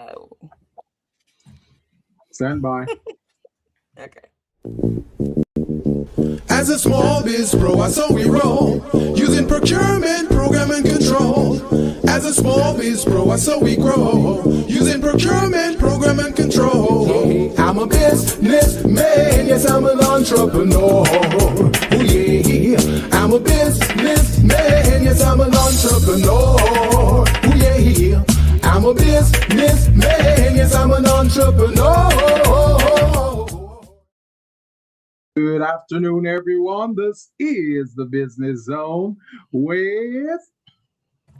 Oh, Stand by. okay. As a small biz pro, I saw we roll, using procurement, program and control. As a small biz pro, I saw we grow, using procurement, program and control. I'm a businessman, yes, I'm an entrepreneur. Oh yeah, I'm a businessman, yes, I'm an entrepreneur. Oh yeah, I'm a businessman, yes, I'm an entrepreneur. Good afternoon, everyone. This is the Business Zone with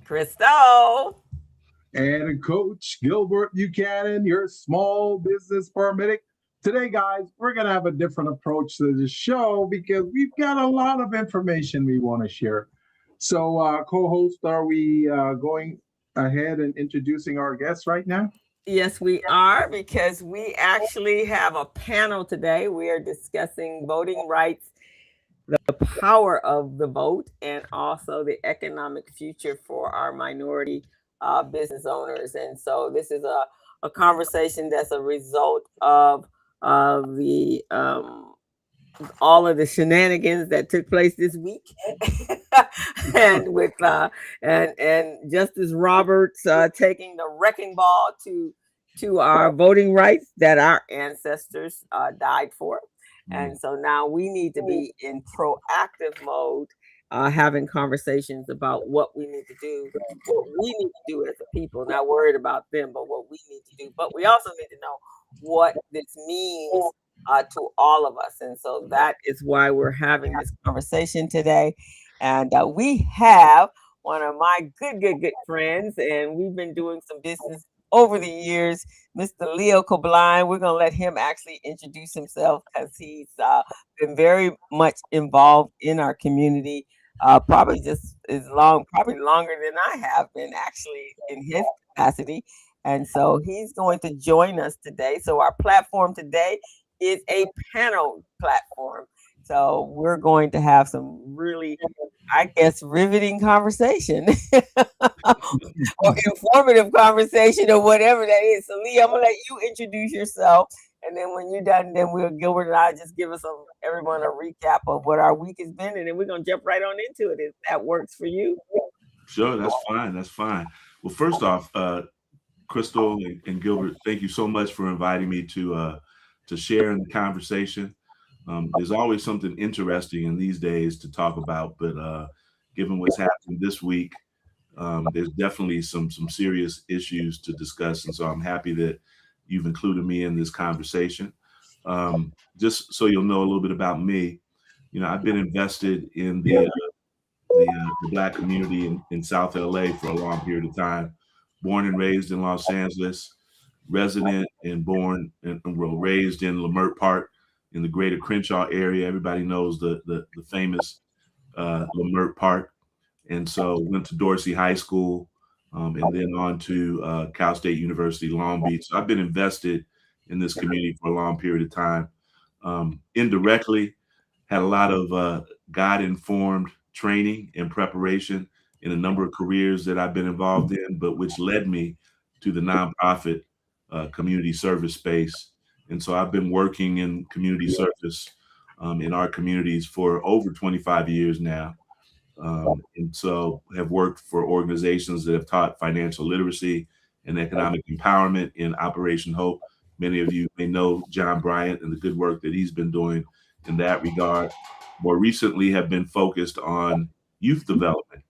Crystal. and Coach Gilbert Buchanan, your small business paramedic. Today, guys, we're going to have a different approach to the show because we've got a lot of information we want to share. So, co-host, are we going ahead and introducing our guests right now? Yes, we are, because we actually have a panel today. We are discussing voting rights, the power of the vote, and also the economic future for our minority business owners. And so this is a conversation that's a result of the all of the shenanigans that took place this week, and with and Justice Roberts taking the wrecking ball to our voting rights that our ancestors died for. And so now we need to be in proactive mode, having conversations about what we need to do, what we need to do as a people, not worried about them, but what we need to do. But we also need to know what this means to all of us. And so that is why we're having this conversation today. And we have one of my good friends, and we've been doing some business over the years, Mr. Leo Cobline. We're going to let him actually introduce himself, because he's been very much involved in our community, probably just probably longer than I have been actually in his capacity. And so he's going to join us today. So our platform today is a panel platform. So we're going to have some really, I guess, riveting conversation or informative conversation or whatever that is. So Lee, I'm gonna let you introduce yourself, and then when you're done, then Gilbert and I just give us everyone a recap of what our week has been, and then we're gonna jump right on into it if that works for you. Sure, that's fine. That's fine. Well, first off, Crystal and Gilbert, thank you so much for inviting me to share in the conversation. There's always something interesting in these days to talk about, but given what's happened this week, there's definitely some serious issues to discuss, and so I'm happy that you've included me in this conversation. Just so you'll know a little bit about me, I've been invested in the Black community in South LA for a long period of time. Born and raised in Los Angeles, resident and born and raised in Leimert Park in the greater Crenshaw area. Everybody knows the famous Leimert Park. And so went to Dorsey High School, and then on to Cal State University, Long Beach. So I've been invested in this community for a long period of time. Indirectly, had a lot of God-informed training and preparation in a number of careers that I've been involved in, but which led me to the nonprofit community service space. And so I've been working in community service in our communities for over 25 years now. And so have worked for organizations that have taught financial literacy and economic empowerment in Operation Hope. Many of you may know John Bryant and the good work that he's been doing in that regard. More recently have been focused on youth development,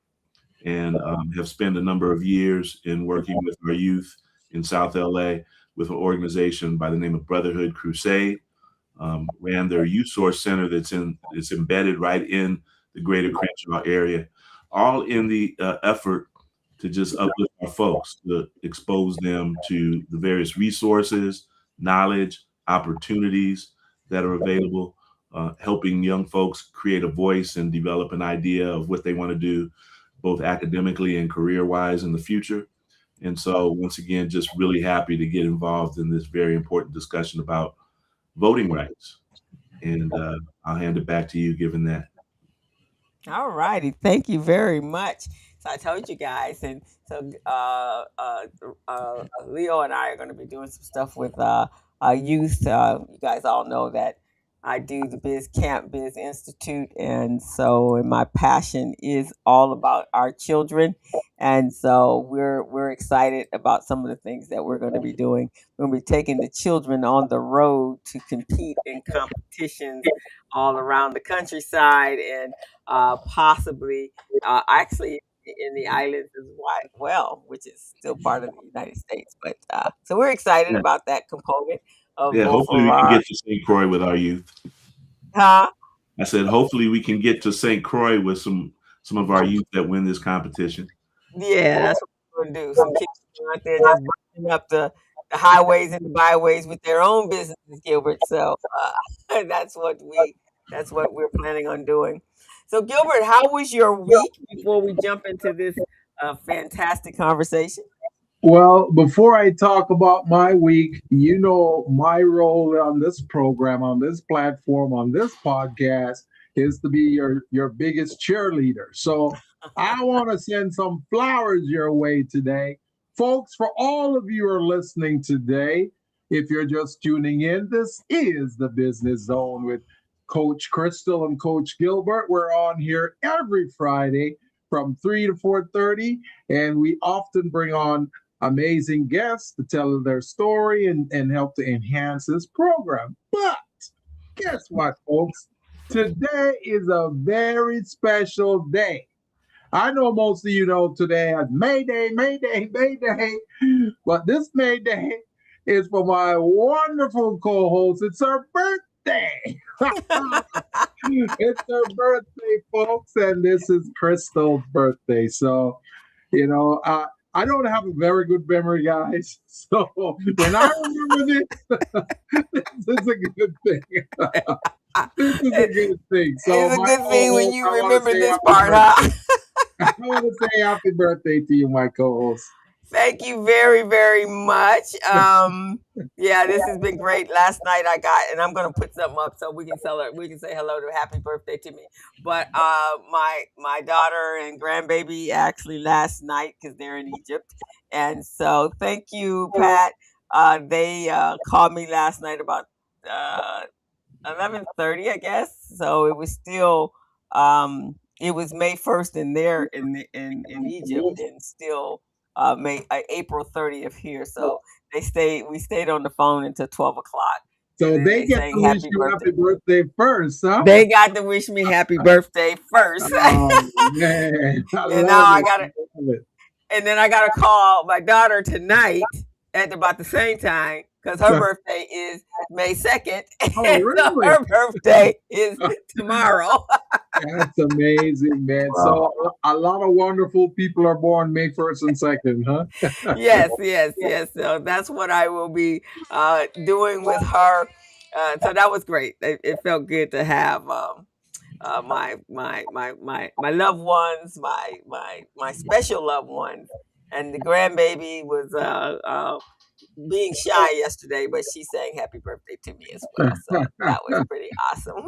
and have spent a number of years in working with our youth in South LA with an organization by the name of Brotherhood Crusade. Ran their youth source center that's embedded right in the greater Crenshaw area, all in the effort to just uplift our folks, to expose them to the various resources, knowledge, opportunities that are available, helping young folks create a voice and develop an idea of what they want to do, both academically and career-wise in the future. And so once again, just really happy to get involved in this very important discussion about voting rights. And I'll hand it back to you, given that. All righty. Thank you very much. So I told you guys, and so Leo and I are going to be doing some stuff with youth. You guys all know that I do the Biz Camp Biz Institute, and so my passion is all about our children, and so we're excited about some of the things that we're going to be doing. We're going to be taking the children on the road to compete in competitions all around the countryside, and possibly actually in the islands as well, which is still part of the United States. But so we're excited Yeah, about that component of yeah. both Hopefully, of we can our. get to St. Croix with our youth. Huh? I said, hopefully, we can get to St. Croix with some of our youth that win this competition. Yeah, that's what we're gonna do. Some kids out there just burning up the highways and the byways with their own businesses, Gilbert. So that's what we're planning on doing. So Gilbert, how was your week before we jump into this fantastic conversation? Well, before I talk about my week, you know, my role on this program, on this platform, on this podcast is to be your biggest cheerleader. So I want to send some flowers your way today. Folks, for all of you who are listening today, if you're just tuning in, this is the Business Zone with Coach Crystal and Coach Gilbert. We're on here every Friday from 3 to 4:30, and we often bring on amazing guests to tell their story and help to enhance this program. But guess what, folks? Today is a very special day. I know most of you know today as May Day, May Day, May Day, but this May Day is for my wonderful co-host. It's her birthday. It's her birthday, folks, and this is Crystal's birthday. So, you know, I don't have a very good memory, guys. So when I remember this is a good thing. This is a good thing. So It's a my good thing when co-host, you I want remember to say this happy part, huh? birthday. I want to say happy birthday to you, my co-host. Thank you very, very much. Yeah, this has been great. Last night I got, and I'm gonna put something up so we can we can say hello to happy birthday to me. But my daughter and grandbaby actually last night because they're in Egypt, and so thank you, Pat. They called me last night about uh, 11:30, I guess. So it was still it was May 1st in there in Egypt, and still May April 30th here. So we stayed on the phone until 12 o'clock, and So then they they get sang to wish happy you birthday. happy birthday first, huh? They got to wish me happy birthday first. Oh man, I And now love I it. got I love it. and then I got to call my daughter tonight at about the same time because her birthday is May 2nd, Oh, and so really? her birthday is tomorrow. That's amazing, man. So a lot of wonderful people are born May 1st and 2nd, huh? Yes, yes, yes. So that's what I will be doing with her. So that was great. It felt good to have my loved ones, my special loved ones, and the grandbaby was being shy yesterday, but she sang happy birthday to me as well. So that was pretty awesome.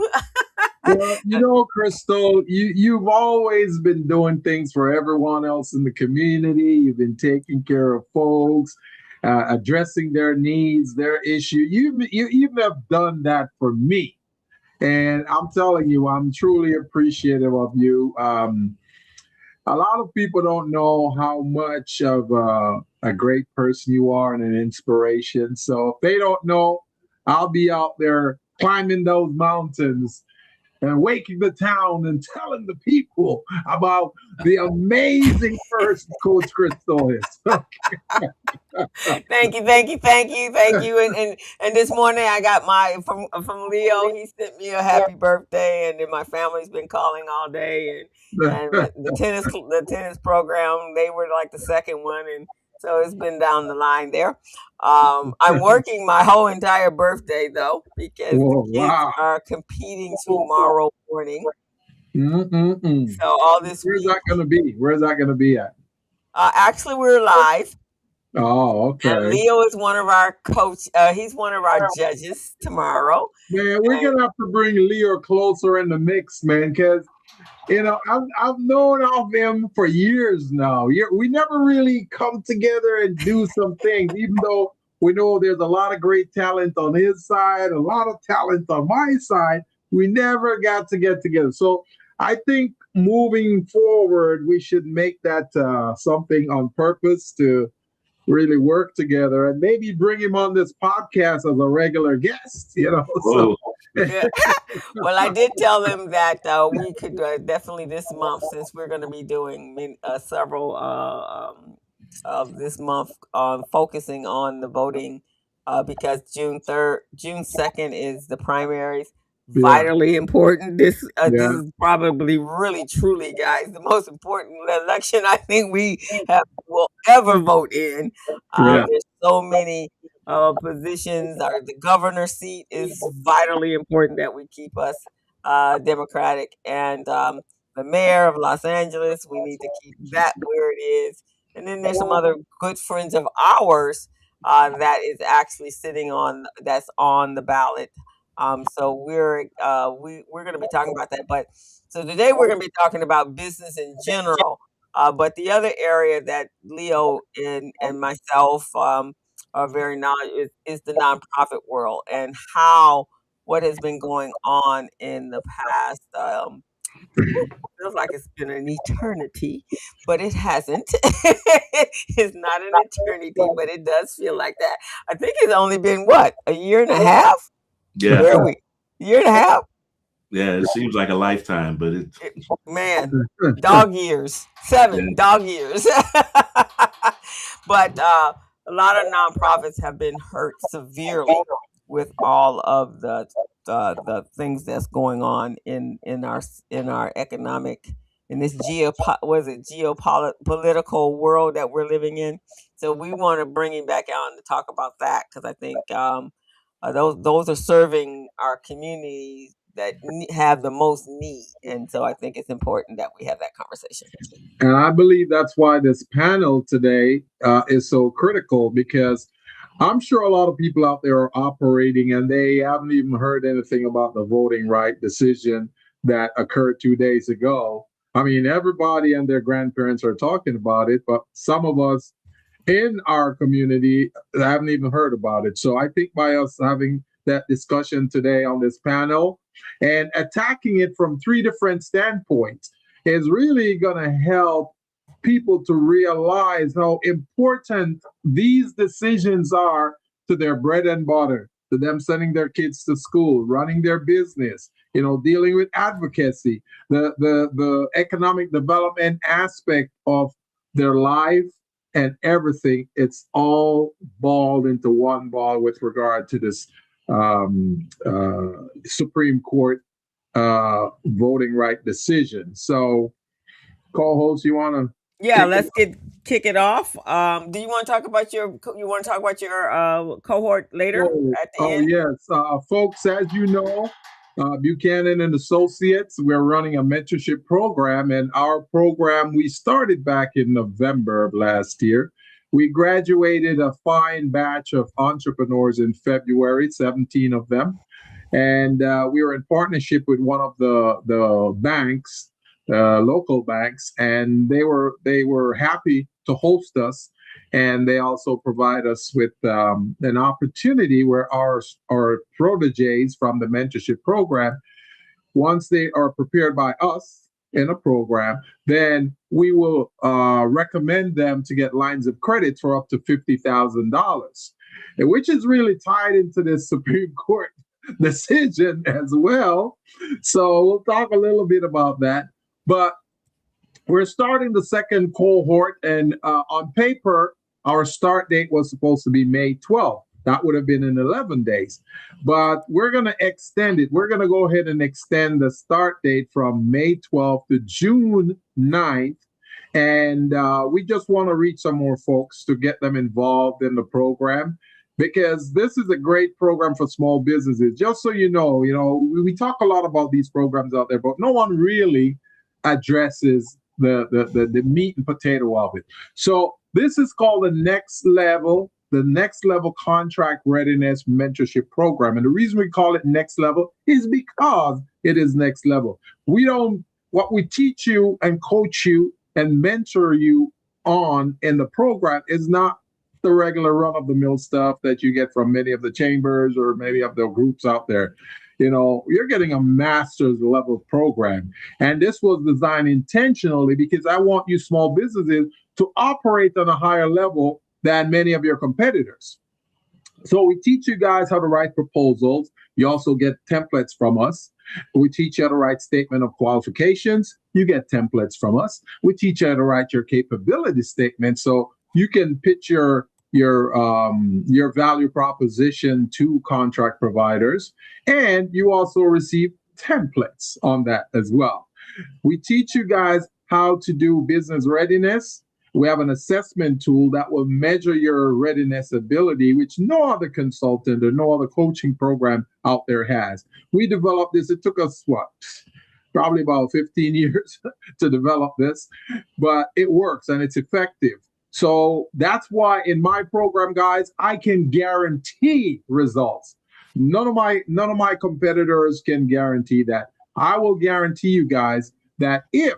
Well, you know, Crystal, you've always been doing things for everyone else in the community. You've been taking care of folks, addressing their needs, their issue. You even have done that for me, and I'm telling you, I'm truly appreciative of you. A lot of people don't know how much of a great person you are and an inspiration. So if they don't know, I'll be out there climbing those mountains and waking the town and telling the people about the amazing person Coach Crystal is. Thank you, thank you, thank you, thank you. And this morning I got my from Leo. He sent me a happy birthday, and then my family's been calling all day, and the tennis program, they were like the second one, and so it's been down the line there. I'm working my whole entire birthday though because the Whoa, kids wow. are competing tomorrow morning. Mm-mm-mm. So all this Where's week, that going to be? Where's that going to be at? actually we're live. Oh, And okay. Leo is one of our coach. He's one of our judges tomorrow. Man, we're And going to have to bring Leo closer in the mix, man, because I've known of him for years now. We never really come together and do some things, even though we know there's a lot of great talent on his side, a lot of talent on my side. We never got to get together. So I think moving forward, we should make that something on purpose to really work together and maybe bring him on this podcast as a regular guest, So, Yeah. Well, I did tell them that we could definitely this month, since we're going to be doing several of this month focusing on the voting, because June 2nd is the primaries. yeah, Vitally important. This yeah, is probably really truly, guys, the most important election I think we have will ever vote in. yeah. There's so many positions. The governor seat is vitally important that we keep us democratic, and the mayor of Los Angeles, we need to keep that where it is. And then there's some other good friends of ours that is actually that's on the ballot. So we're going to be talking about that. But so today we're going to be talking about business in general. But the other area that Leo and myself are very knowledge is the nonprofit world, and how what has been going on in the past. Feels like it's been an eternity, but it hasn't. It's not an eternity, but it does feel like that. I think it's only been what, a year and a half? Yeah. Where are we? Year and a half? Yeah. It seems like a lifetime, but it's Man, dog years, 7 yeah. dog years. But a lot of nonprofits have been hurt severely with all of the things that's going on in our economic, in this geopolitical world that we're living in. So we want to bring him back on to talk about that, because I think those are serving our communities that have the most need, and so I think it's important that we have that conversation. And I believe that's why this panel today is so critical, because I'm sure a lot of people out there are operating and they haven't even heard anything about the voting right decision that occurred 2 days ago. I mean, everybody and their grandparents are talking about it, but some of us in our community haven't even heard about it. So I think by us having that discussion today on this panel and attacking it from three different standpoints is really going to help people to realize how important these decisions are to their bread and butter, to them sending their kids to school, running their business, dealing with advocacy, the economic development aspect of their life and everything. It's all balled into one ball with regard to this Supreme Court voting right decision. So, co-host, you want to? Yeah, let's kick it off. Do you want to talk about your cohort later at the end? Yes, folks. As you know, Buchanan and Associates, we're running a mentorship program, and our program we started back in November of last year. We graduated a fine batch of entrepreneurs in February, 17 of them, and we were in partnership with one of the banks, local banks, and they were happy to host us, and they also provide us with an opportunity where our proteges from the mentorship program, once they are prepared by us in a program, then we will recommend them to get lines of credit for up to $50,000, which is really tied into this Supreme Court decision as well. So we'll talk a little bit about that. But we're starting the second cohort, and on paper, our start date was supposed to be May 12th. That would have been in 11 days. But we're going to extend it. We're going to go ahead and extend the start date from May 12th to June 9th. And we just want to reach some more folks to get them involved in the program, because this is a great program for small businesses. Just so you know, we talk a lot about these programs out there, but no one really addresses the meat and potato of it. So this is called the next level contract readiness mentorship program. And the reason we call it next level is because it is next level. We don't what we teach you and coach you and mentor you on in the program is not the regular run-of-the-mill stuff that you get from many of the chambers or many of the groups out there. You're getting a master's level program. And this was designed intentionally because I want you small businesses to operate on a higher level than many of your competitors. So we teach you guys how to write proposals. You also get templates from us. We teach you how to write statement of qualifications. You get templates from us. We teach you how to write your capability statement so you can pitch your value proposition to contract providers. And you also receive templates on that as well. We teach you guys how to do business readiness. We have an assessment tool that will measure your readiness ability, which no other consultant or no other coaching program out there has. We developed this. It took us, probably about 15 years to develop this, but it works and it's effective. So that's why in my program, guys, I can guarantee results. None of my competitors can guarantee that. I will guarantee you guys that if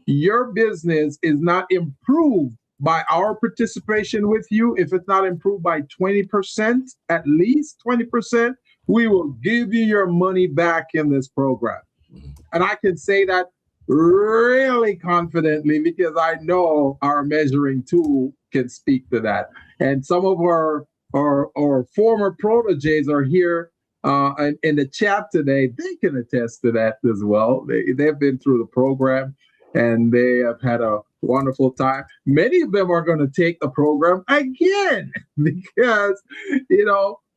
your business is not improved by our participation with you, if it's not improved by 20%, at least 20%, we will give you your money back in this program. And I can say that really confidently because I know our measuring tool can speak to that. And some of our former proteges are here in the chat today. They can attest to that as well. They've been through the program and they have had a wonderful time. Many of them are going to take the program again because,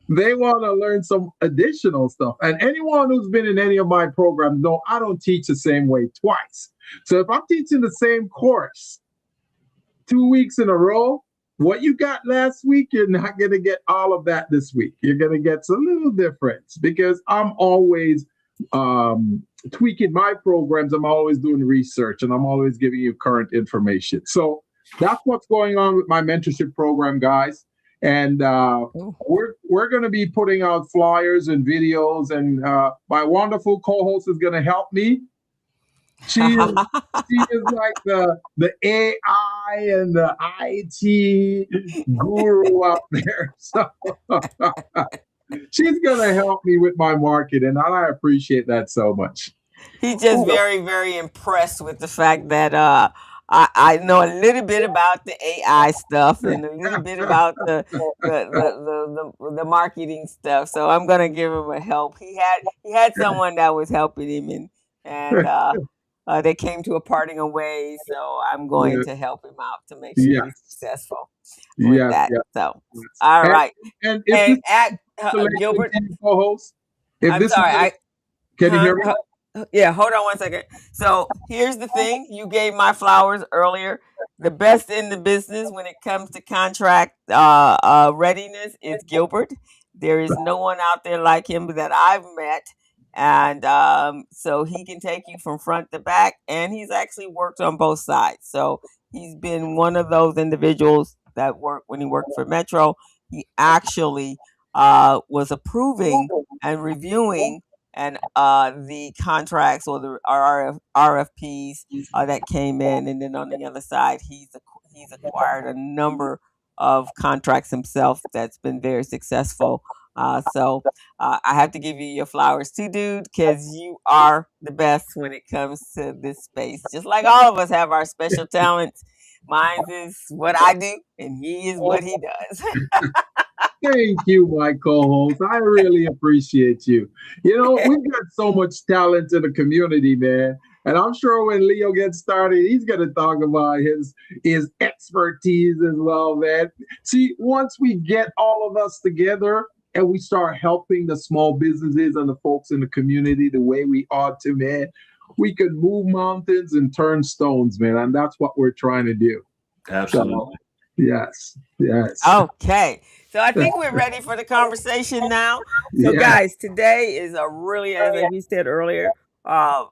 they want to learn some additional stuff. And anyone who's been in any of my programs know I don't teach the same way twice. So if I'm teaching the same course 2 weeks in a row, what you got last week, you're not going to get all of that this week. You're going to get a little difference because I'm always tweaking my programs. I'm always doing research and I'm always giving you current information. So that's what's going on with my mentorship program, guys. And we're going to be putting out flyers and videos, and my wonderful co-host is going to help me. She is like the AI and the IT guru out there. So she's going to help me with my marketing, and I appreciate that so much. He's just very, very impressed with the fact that I know a little bit about the AI stuff and a little bit about the marketing stuff. So I'm gonna give him a help. He had someone that was helping him, and they came to a parting of ways. So I'm going to help him out to make sure he's successful with that. So all right, and if Gilbert, co-host, I'm sorry, can you hear me? Yeah, hold on one second. So here's the thing. You gave my flowers earlier. The best in the business when it comes to contract readiness is Gilbert. There is no one out there like him that I've met. And so he can take you from front to back. And he's actually worked on both sides. So he's been one of those individuals that worked when he worked for Metro. He actually was approving and reviewing and the contracts or the RFPs that came in, and then on the other side, he's acquired a number of contracts himself that's been very successful. So I have to give you your flowers too, dude, because you are the best when it comes to this space. Just like all of us have our special talents. Mine is what I do, and he is what he does. Thank you, my co-host. I really appreciate you. We've got so much talent in the community, man. And I'm sure when Leo gets started, he's going to talk about his expertise as well, man. See, once we get all of us together and we start helping the small businesses and the folks in the community the way we ought to, man, we can move mountains and turn stones, man. And that's what we're trying to do. Absolutely. So, yes. Okay. So I think we're ready for the conversation now. So guys, today is a really, as we said earlier,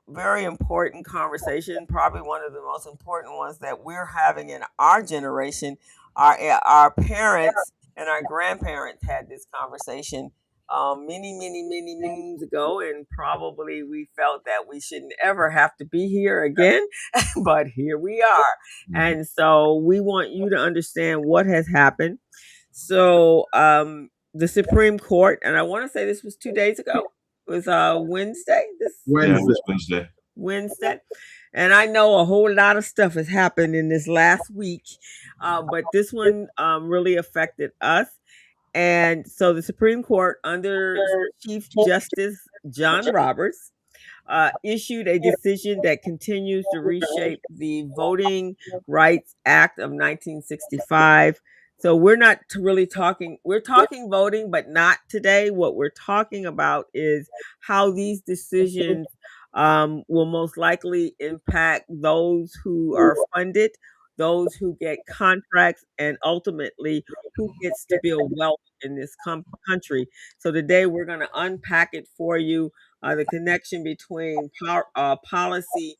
very important conversation, probably one of the most important ones that we're having in our generation. Our parents and our grandparents had this conversation many moons ago, and probably we felt that we shouldn't ever have to be here again, but here we are. And so we want you to understand what has happened. So the Supreme Court, and I want to say this was 2 days ago, it was Wednesday. Yeah, it Wednesday. was Wednesday. Wednesday. And I know a whole lot of stuff has happened in this last week, but this one really affected us. And so the Supreme Court, under Chief Justice John Roberts, issued a decision that continues to reshape the Voting Rights Act of 1965. So we're not really talking, we're talking voting, but not today. What we're talking about is how these decisions will most likely impact those who are funded, those who get contracts, and ultimately who gets to build wealth in this country. So today we're going to unpack it for you, the connection between policy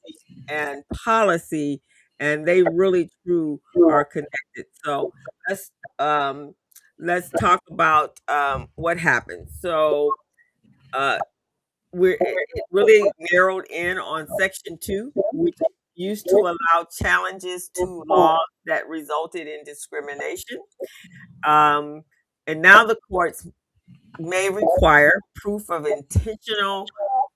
and policy, and they really true are connected. So let's um, let's talk about what happened. So uh, it really narrowed in on Section 2, which used to allow challenges to laws that resulted in discrimination. Um, and now the courts may require proof of intentional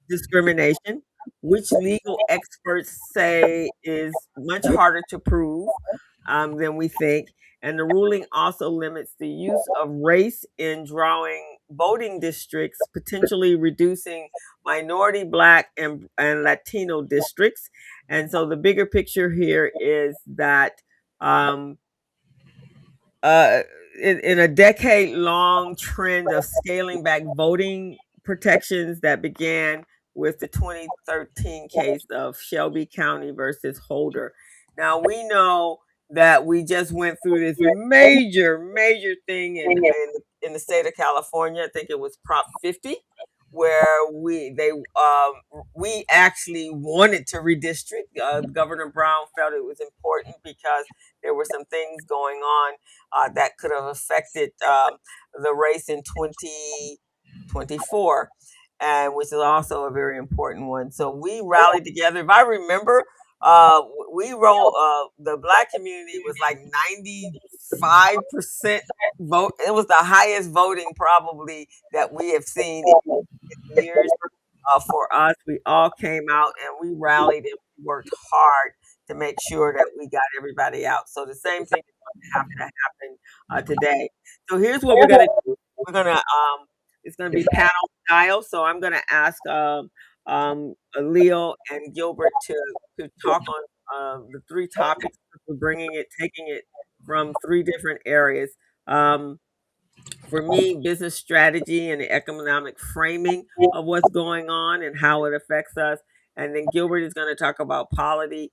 discrimination, which legal experts say is much harder to prove than we think. And the ruling also limits the use of race in drawing voting districts, potentially reducing minority, Black, and Latino districts. And so the bigger picture here is that um, uh, in a decade-long trend of scaling back voting protections that began with the 2013 case of Shelby County versus Holder. Now we know that we just went through this major thing in the state of California. I think it was Prop 50, where we actually wanted to redistrict. Governor Brown felt it was important because there were some things going on that could have affected the race in 2024, and which is also a very important one. So we rallied together. If I remember, we wrote the Black community was like 95% vote. It was the highest voting probably that we have seen in years. For us, we all came out and we rallied and we worked hard to make sure that we got everybody out. So the same thing is going to have to happen today. So here's what we're gonna do. We're gonna it's gonna be panel style. So I'm gonna ask Leo and Gilbert to talk on the three topics. We're taking it from three different areas. For me, business strategy and the economic framing of what's going on and how it affects us. And then Gilbert is going to talk about policy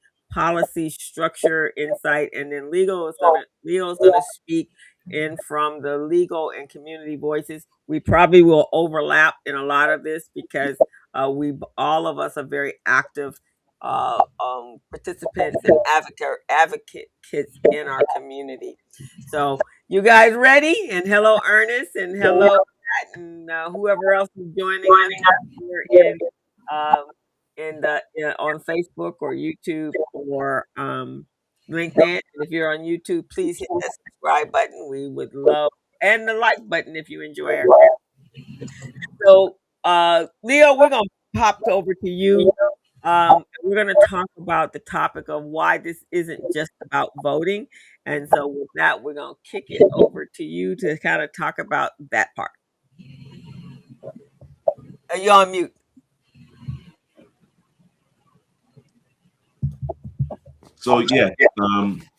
structure, insight, and then Leo is gonna speak in from the legal and community voices. We probably will overlap in a lot of this because we all of us are very active participants and advocates in our community. So you guys ready? And hello, Ernest, and hello, Pat, and whoever else is joining us here um, on Facebook or YouTube or LinkedIn. And if you're on YouTube, please hit that subscribe button. We would love and the like button if you enjoy our. So, Leo, we're gonna pop over to you. We're going to talk about the topic of why this isn't just about voting. And so, with that, we're going to kick it over to you to kind of talk about that part. You're on mute. So yeah,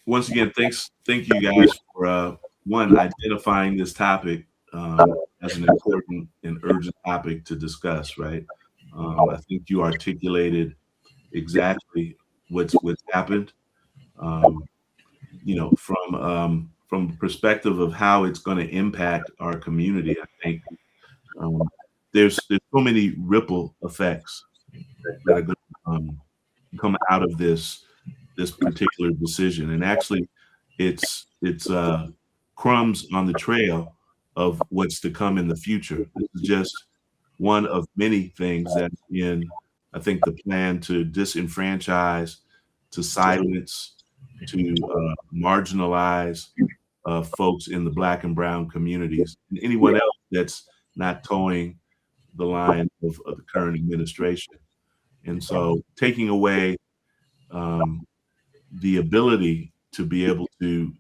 once again, thank you guys for one identifying this topic as an important and urgent topic to discuss. Right, I think you articulated exactly what's happened. You know, from the perspective of how it's going to impact our community, I think there's so many ripple effects that are going to come out of this particular decision, and actually, it's crumbs on the trail of what's to come in the future. This is just one of many things that in, I think, the plan to disenfranchise, to silence, to marginalize folks in the Black and brown communities, and anyone else that's not towing the line of the current administration. And so taking away the ability to be able to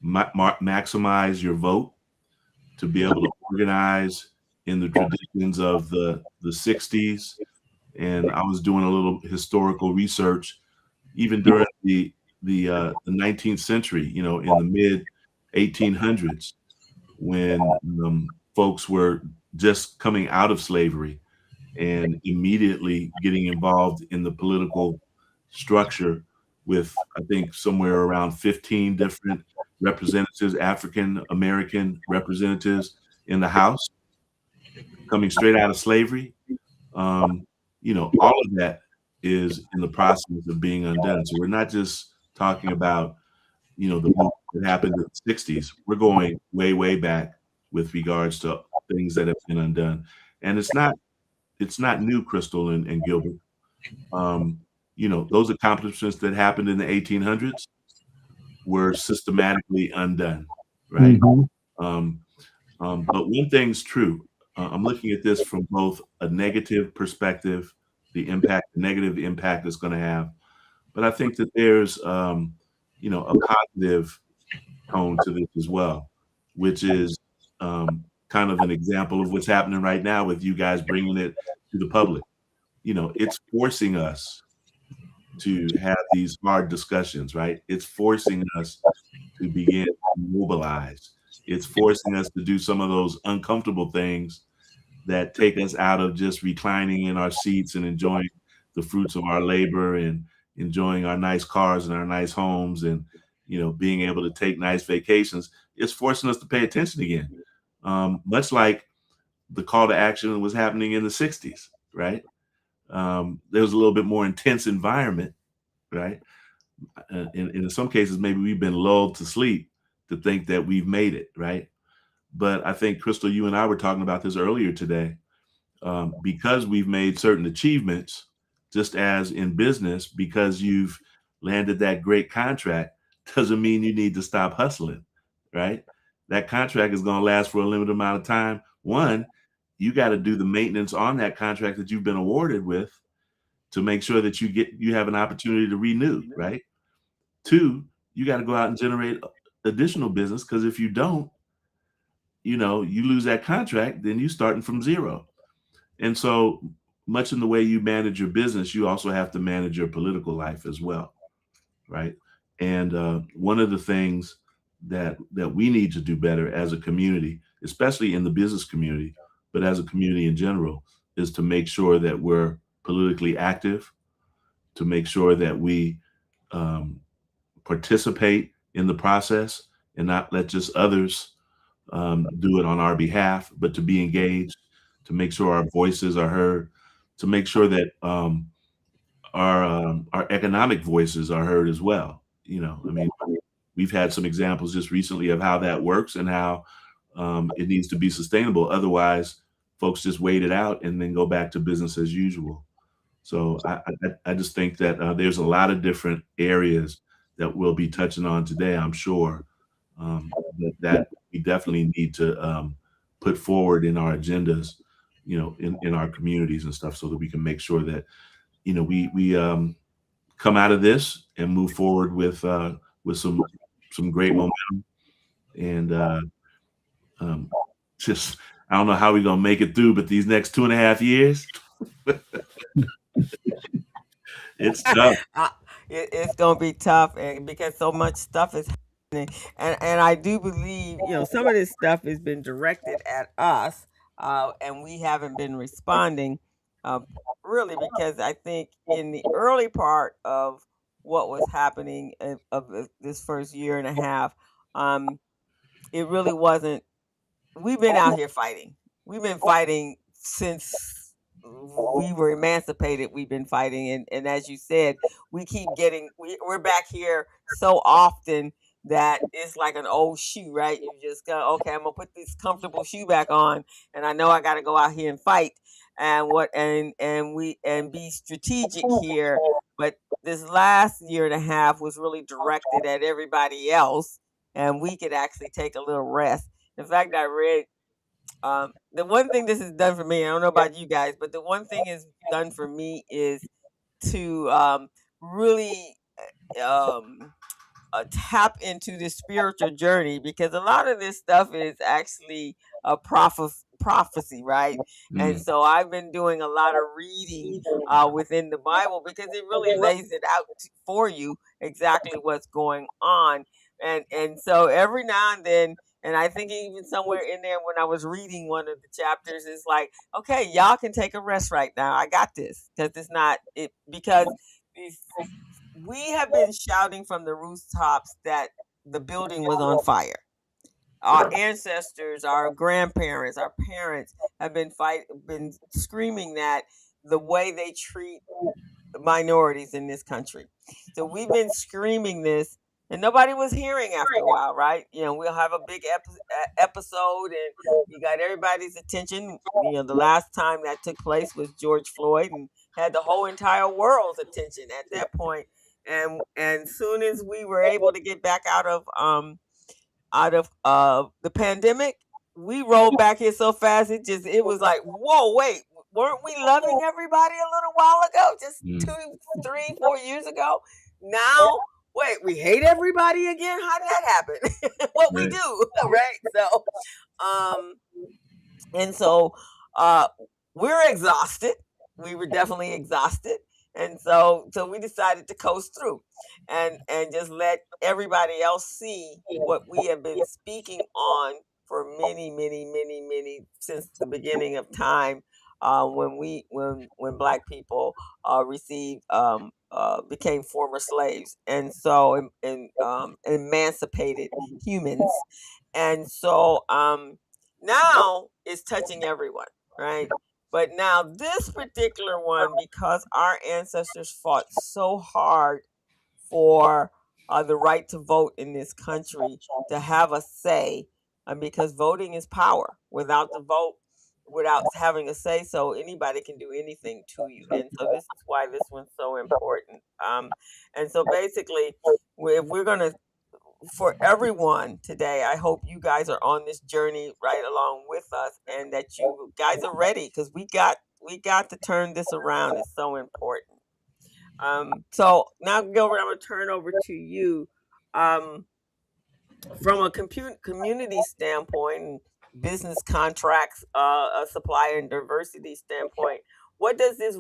maximize your vote, to be able to organize in the traditions of the 60s. And I was doing a little historical research, even during the 19th century, in the mid 1800s, when folks were just coming out of slavery and immediately getting involved in the political structure with, I think, somewhere around 15 different representatives, African American representatives in the House, coming straight out of slavery. All of that is in the process of being undone. So we're not just talking about, the movement that happened in the 60s. We're going way, way back with regards to things that have been undone. And it's not new, Crystal and Gilbert. Those accomplishments that happened in the 1800s were systematically undone, right? But one thing's true. I'm looking at this from both a negative perspective, the negative impact it's going to have. But I think that there's, a positive tone to this as well, which is kind of an example of what's happening right now with you guys bringing it to the public. It's forcing us to have these hard discussions, right? It's forcing us to begin to mobilize. It's forcing us to do some of those uncomfortable things that take us out of just reclining in our seats and enjoying the fruits of our labor and enjoying our nice cars and our nice homes and, being able to take nice vacations. It's forcing us to pay attention again. Much like the call to action was happening in the 60s, right? There was a little bit more intense environment, right? And in some cases, maybe we've been lulled to sleep to think that we've made it, right? But I think, Crystal, you and I were talking about this earlier today. Because we've made certain achievements, just as in business, because you've landed that great contract, doesn't mean you need to stop hustling, right? That contract is going to last for a limited amount of time. One, you got to do the maintenance on that contract that you've been awarded with to make sure that you have an opportunity to renew, right? Two, you got to go out and generate additional business, because if you don't, you lose that contract, then you're starting from zero. And so much in the way you manage your business, you also have to manage your political life as well, right? And one of the things that we need to do better as a community, especially in the business community, but as a community in general, is to make sure that we're politically active, to make sure that we participate in the process and not let just others do it on our behalf, but to be engaged, to make sure our voices are heard, to make sure that our economic voices are heard as well. We've had some examples just recently of how that works and how it needs to be sustainable. Otherwise, folks just wait it out and then go back to business as usual. So I just think that there's a lot of different areas that we'll be touching on today, I'm sure, that we definitely need to put forward in our agendas, in our communities and stuff, so that we can make sure that, we come out of this and move forward with some great momentum. And just, I don't know how we're going to make it through, but these next 2.5 years, it's tough. It's going to be tough, and because so much stuff is happening. And I do believe, some of this stuff has been directed at us, and we haven't been responding, really, because I think in the early part of what was happening of this first year and a half, it really wasn't. We've been out here fighting. We've been fighting since we were emancipated. We've been fighting, and as you said, we keep getting. We're back here so often that is like an old shoe, right? You just go, okay, I'm gonna put this comfortable shoe back on, and I know I got to go out here and fight, and be strategic here. But this last year and a half was really directed at everybody else, and we could actually take a little rest. In fact, I read the one thing this has done for me. I don't know about you guys, but the one thing it's done for me is to really um, tap into this spiritual journey, because a lot of this stuff is actually a prophecy, right? And so I've been doing a lot of reading within the Bible, because it really lays it out for you exactly what's going on. And so every now and then, and I think even somewhere in there when I was reading one of the chapters, it's like, okay, y'all can take a rest right now. I got this, because it's not it because these we have been shouting from the rooftops that the building was on fire. Our ancestors, our grandparents, our parents have been screaming that the way they treat minorities in this country. So we've been screaming this, and nobody was hearing after a while, right? We'll have a big episode, and you got everybody's attention. The last time that took place was George Floyd, and had the whole entire world's attention at that point. And soon as we were able to get back out of the pandemic, we rolled back here so fast, it was like, whoa, wait, weren't we loving everybody a little while ago, just 2, 3, 4 years ago? Now, wait, we hate everybody again? How did that happen? What we do, right? So we're exhausted. We were definitely exhausted. And so we decided to coast through and just let everybody else see what we have been speaking on for many, many, many, many, since the beginning of time, when Black people became former slaves, and so emancipated humans. And so now it's touching everyone, right? But now this particular one, because our ancestors fought so hard for the right to vote in this country, to have a say, and because voting is power. Without the vote, without having a say, so anybody can do anything to you. And so this is why this one's so important. And so basically, if we're going to, for everyone today, I hope you guys are on this journey right along with us, and that you guys are ready, because we got to turn this around. It's so important. So now, Gilbert, I'm going to turn over to you. From a community standpoint, business contracts, a supplier and diversity standpoint, what does this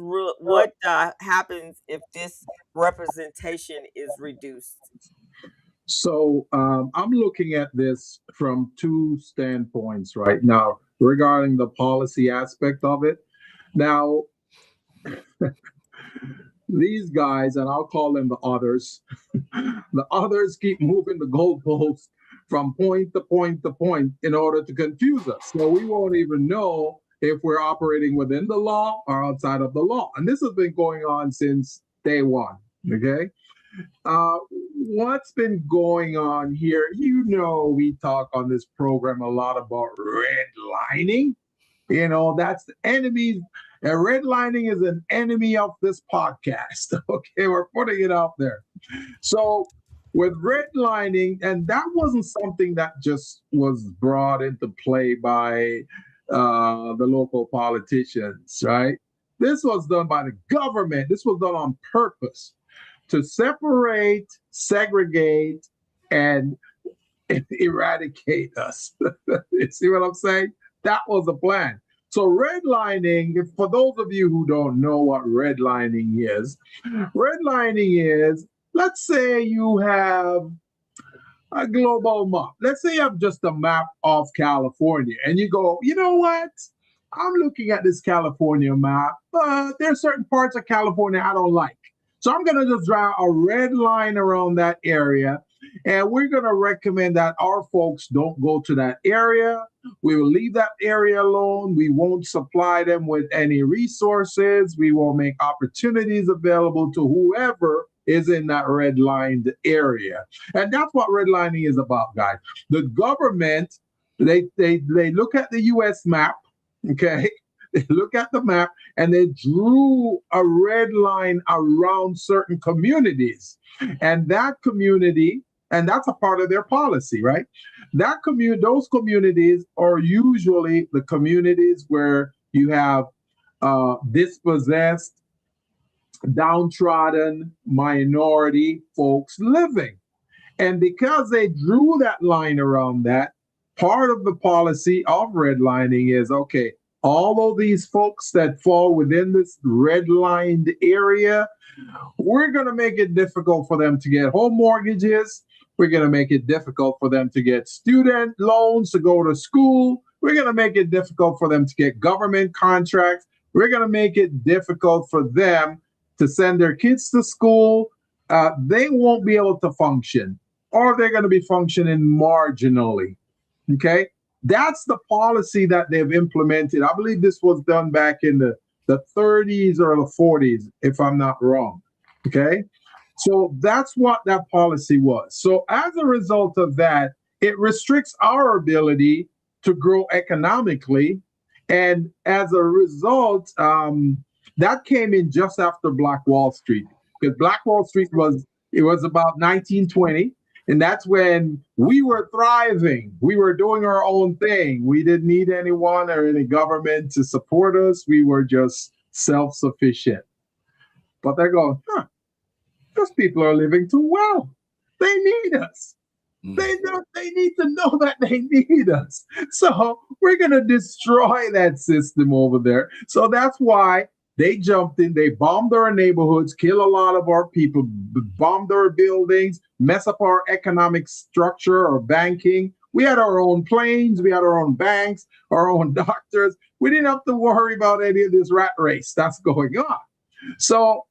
happens if this representation is reduced? So I'm looking at this from two standpoints right now regarding the policy aspect of it. Now, these guys, and I'll call them the others, the others keep moving the goalposts from point to point to point in order to confuse us. So we won't even know if we're operating within the law or outside of the law. And this has been going on since day one, okay? What's been going on here? We talk on this program a lot about redlining. That's the enemy. Redlining is an enemy of this podcast. Okay, we're putting it out there. So with redlining, and that wasn't something that just was brought into play by the local politicians, right? This was done by the government. This was done on purpose, to separate, segregate, and eradicate us. You see what I'm saying? That was the plan. So redlining, for those of you who don't know what redlining is, let's say you have a global map. Let's say you have just a map of California, and you go, you know what? I'm looking at this California map, but there's certain parts of California I don't like. So I'm going to just draw a red line around that area, and we're going to recommend that our folks don't go to that area. We will leave that area alone. We won't supply them with any resources. We will make opportunities available to whoever is in that redlined area. And that's what redlining is about, guys. The government, they look at the US map, okay? They look at the map and they drew a red line around certain communities. And that community, and that's a part of their policy, right? Those communities are usually the communities where you have dispossessed, downtrodden minority folks living. And because they drew that line around that, part of the policy of redlining is, okay, all of these folks that fall within this redlined area, we're going to make it difficult for them to get home mortgages. We're going to make it difficult for them to get student loans to go to school. We're going to make it difficult for them to get government contracts. We're going to make it difficult for them to send their kids to school. They won't be able to function, or they're going to be functioning marginally. Okay? That's the policy that they've implemented. I believe this was done back in the 30s or the 40s, if I'm not wrong. Okay? So that's what that policy was. So as a result of that, it restricts our ability to grow economically. And as a result, that came in just after Black Wall Street, because Black Wall Street was about 1920. And that's when we were thriving. We were doing our own thing. We didn't need anyone or any government to support us. We were just self-sufficient. But they're going, those people are living too well. They need us. They need to know that they need us. So we're going to destroy that system over there. So that's why they jumped in, they bombed our neighborhoods, kill a lot of our people, bombed our buildings, mess up our economic structure or banking. We had our own planes, we had our own banks, our own doctors. We didn't have to worry about any of this rat race that's going on. So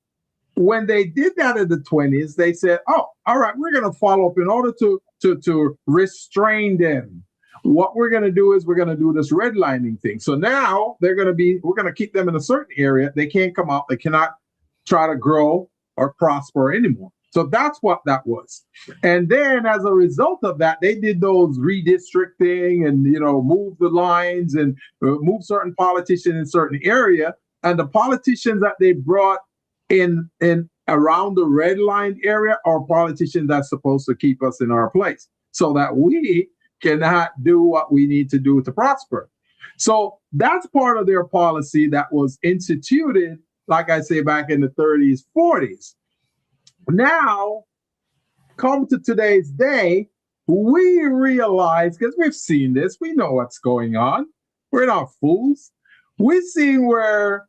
when they did that in the 20s, they said, oh, all right, we're going to follow up in order to restrain them. What we're going to do is we're going to do this redlining thing. So now we're going to keep them in a certain area. They can't come out. They cannot try to grow or prosper anymore. So that's what that was. And then as a result of that, they did those redistricting and, move the lines and move certain politicians in certain area. And the politicians that they brought in around the red line area are politicians that's supposed to keep us in our place so that we cannot do what we need to do to prosper. So that's part of their policy that was instituted, like I say, back in the 30s, 40s. Now, come to today's day, we realize, because we've seen this, we know what's going on. We're not fools. We've seen where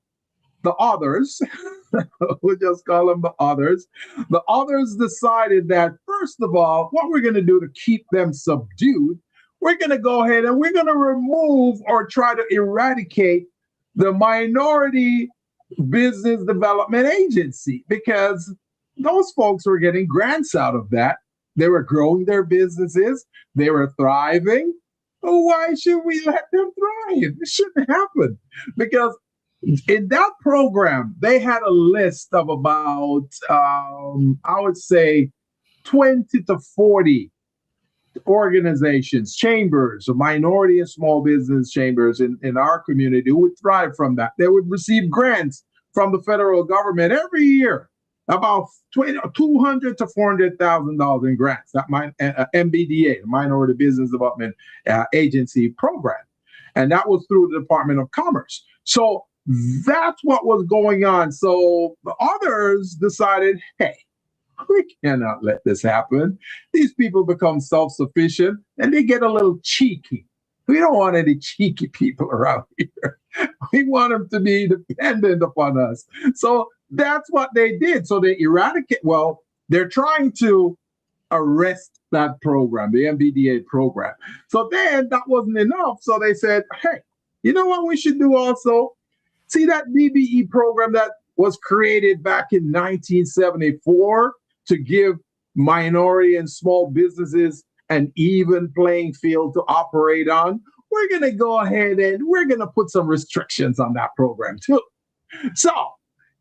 the others, we'll just call them the others decided that, first of all, what we're going to do to keep them subdued, we're going to go ahead and we're going to remove or try to eradicate the Minority Business Development Agency, because those folks were getting grants out of that. They were growing their businesses. They were thriving. Why should we let them thrive? It shouldn't happen, because in that program, they had a list of about, I would say, 20 to 40 organizations, chambers, minority and small business chambers in our community who would thrive from that. They would receive grants from the federal government every year, about $200,000 to $400,000 in grants. That MBDA, the Minority Business Development Agency program, and that was through the Department of Commerce. So that's what was going on. So the others decided, hey, we cannot let this happen. These people become self-sufficient and they get a little cheeky. We don't want any cheeky people around here. We want them to be dependent upon us. So that's what they did. So they they're trying to arrest that program, the MBDA program. So then that wasn't enough. So they said, hey, you know what we should do also? See that DBE program that was created back in 1974 to give minority and small businesses an even playing field to operate on? We're going to go ahead and we're going to put some restrictions on that program too. So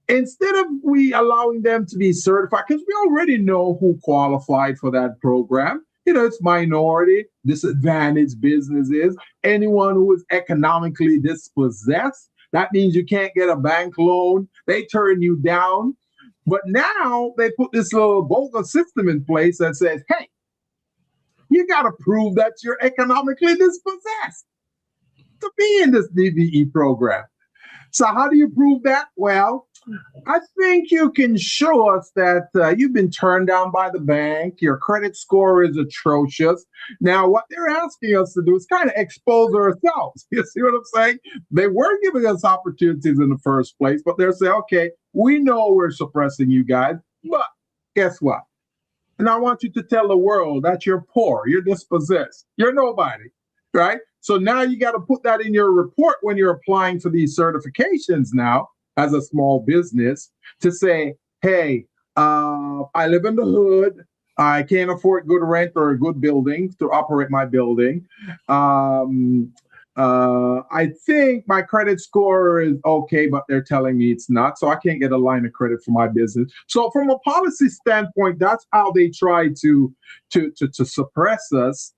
instead of we allowing them to be certified, because we already know who qualified for that program. It's minority, disadvantaged businesses, anyone who is economically dispossessed. That means you can't get a bank loan. They turn you down. But now they put this little bogus system in place that says, hey, you got to prove that you're economically dispossessed to be in this DVE program. So how do you prove that? Well, I think you can show us that you've been turned down by the bank. Your credit score is atrocious. Now, what they're asking us to do is kind of expose ourselves. You see what I'm saying? They were giving us opportunities in the first place, but they're saying, okay, we know we're suppressing you guys, but guess what? And I want you to tell the world that you're poor, you're dispossessed, you're nobody, right? So now you got to put that in your report when you're applying for these certifications now as a small business to say, hey, I live in the hood. I can't afford good rent or a good building to operate my building. I think my credit score is okay, but they're telling me it's not. So I can't get a line of credit for my business. So from a policy standpoint, that's how they try to suppress us,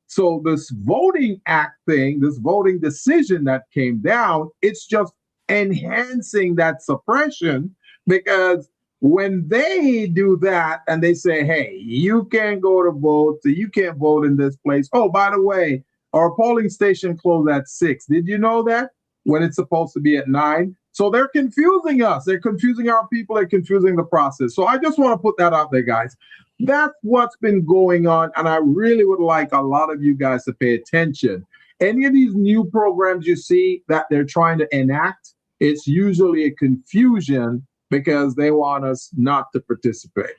So this voting act thing, this voting decision that came down, it's just enhancing that suppression, because when they do that and they say, hey, you can't go to vote, so you can't vote in this place. Oh, by the way, our polling station closed at 6. Did you know that? When it's supposed to be at 9. So they're confusing us. They're confusing our people. They're confusing the process. So I just want to put that out there, guys. That's what's been going on. And I really would like a lot of you guys to pay attention. Any of these new programs you see that they're trying to enact, it's usually a confusion because they want us not to participate.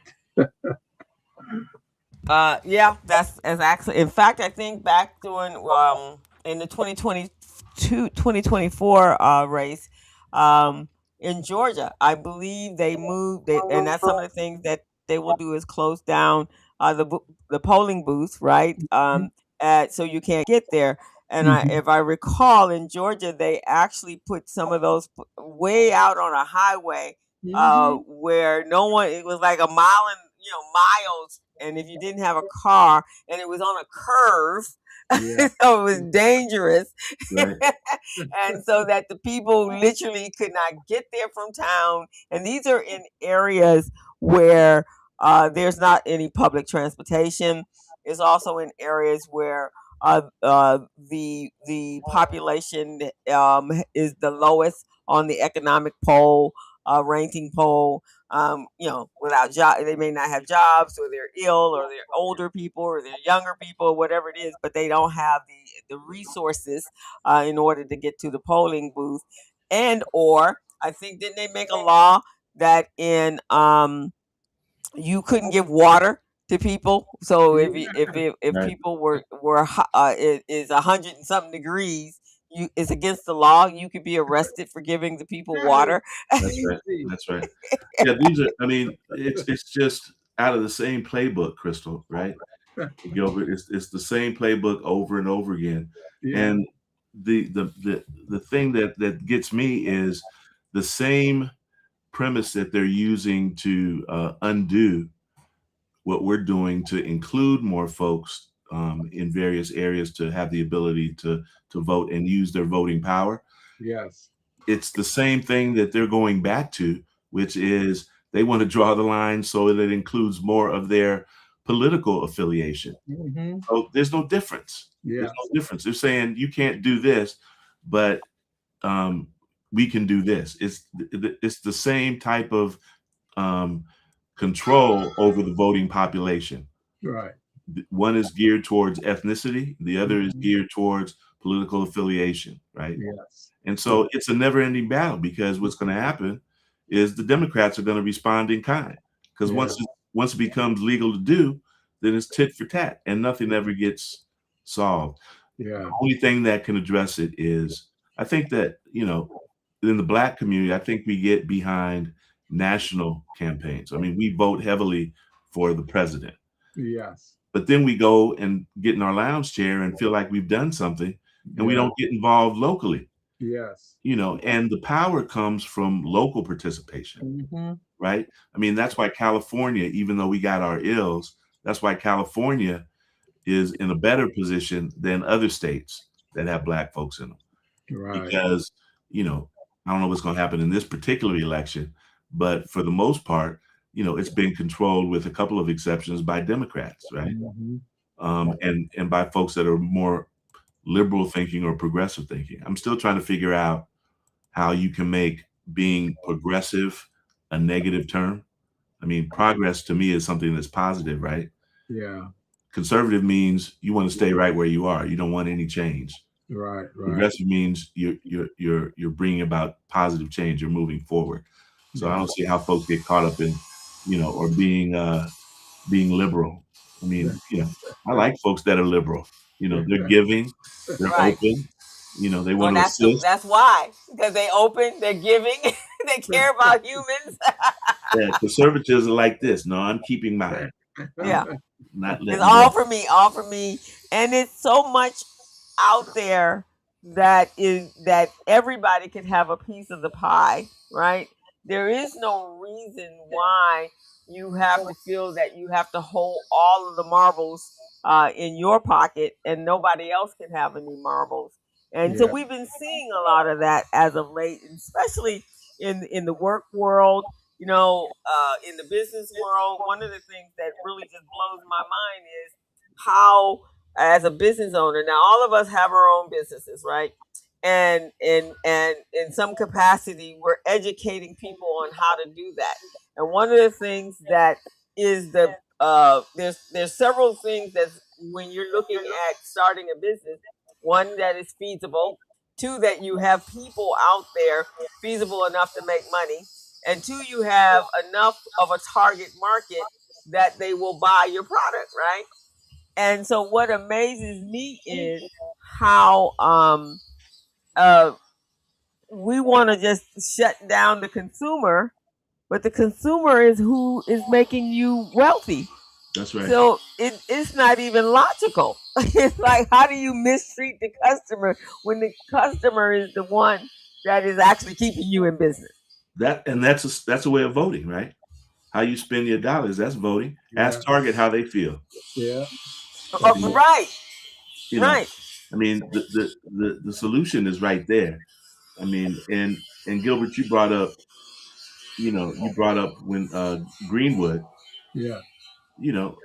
Yeah, that's actually. In fact, I think back during in the 2024 race in Georgia, I believe they moved, and that's some of the things that they will do is close down the polling booths, right? So you can't get there. And if I recall, in Georgia, they actually put some of those way out on a highway where no one. It was like a mile and miles, and if you didn't have a car, and it was on a curve, so it was dangerous, Right. and so that the people literally could not get there from town. And these are in areas where there's not any public transportation. It's also in areas where the population is the lowest on the economic poll, ranking poll. Without job, they may not have jobs, or they're ill, or they're older people, or they're younger people, whatever it is, but they don't have the resources in order to get to the polling booth. And or I think, didn't they make a law that in you couldn't give water to people? So if Right. people were it is 100 and something degrees, it's against the law. You could be arrested for giving the people water. That's right. That's right. Yeah, these are. I mean, it's just out of the same playbook, Crystal. Right, Gilbert. It's the same playbook over and over again. And the thing that gets me is the same premise that they're using to undo what we're doing to include more folks in various areas to have the ability to vote and use their voting power. Yes. It's the same thing that they're going back to, which is they want to draw the line so that it includes more of their political affiliation. So there's no difference. Yes. There's no difference. They're saying you can't do this, but we can do this. It's the same type of control over the voting population. Right. One is geared towards ethnicity, the other is geared towards political affiliation, right? Yes. And so it's a never-ending battle, because what's going to happen is the Democrats are going to respond in kind, because once it becomes legal to do, then it's tit for tat and nothing ever gets solved. Yeah. The only thing that can address it is, I think that, in the Black community, I think we get behind national campaigns. I mean, we vote heavily for the president. Yes. But then we go and get in our lounge chair and feel like we've done something, and we don't get involved locally. Yes. And the power comes from local participation, right? I mean, that's why California, even though we got our ills, that's why California is in a better position than other states that have Black folks in them. Right. Because, I don't know what's going to happen in this particular election, but for the most part, it's been controlled, with a couple of exceptions, by Democrats, right? And by folks that are more liberal thinking or progressive thinking. I'm still trying to figure out how you can make being progressive a negative term. I mean, progress to me is something that's positive, right? Yeah. Conservative means you want to stay right where you are. You don't want any change. Right. Progressive means you're bringing about positive change. You're moving forward. So I don't see how folks get caught up in, or being liberal. I mean, I like folks that are liberal. They're giving, they're open. They want to assist. That's why, because they open, they're giving, they care about humans. Yeah, conservatives are like this. No, I'm keeping mine. Yeah, not it's all for me, and it's so much out there that everybody can have a piece of the pie, right? There is no reason why you have to feel that you have to hold all of the marbles in your pocket and nobody else can have any marbles. And so we've been seeing a lot of that as of late, especially in the work world, in the business world. One of the things that really just blows my mind is how, as a business owner, now all of us have our own businesses, right? And in some capacity, we're educating people on how to do that. And one of the things that is there's several things that, when you're looking at starting a business, one, that is feasible; two, that you have people out there feasible enough to make money; and two, you have enough of a target market that they will buy your product, right? And so what amazes me is how we want to just shut down the consumer, but the consumer is who is making you wealthy. That's right. So it's not even logical. It's like, how do you mistreat the customer when the customer is the one that is actually keeping you in business? That's a way of voting, right? How you spend your dollars, that's voting. Ask Target how they feel. Yeah. Right. Right. I mean, the solution is right there. I mean, and Gilbert, you brought up when Greenwood. Yeah. The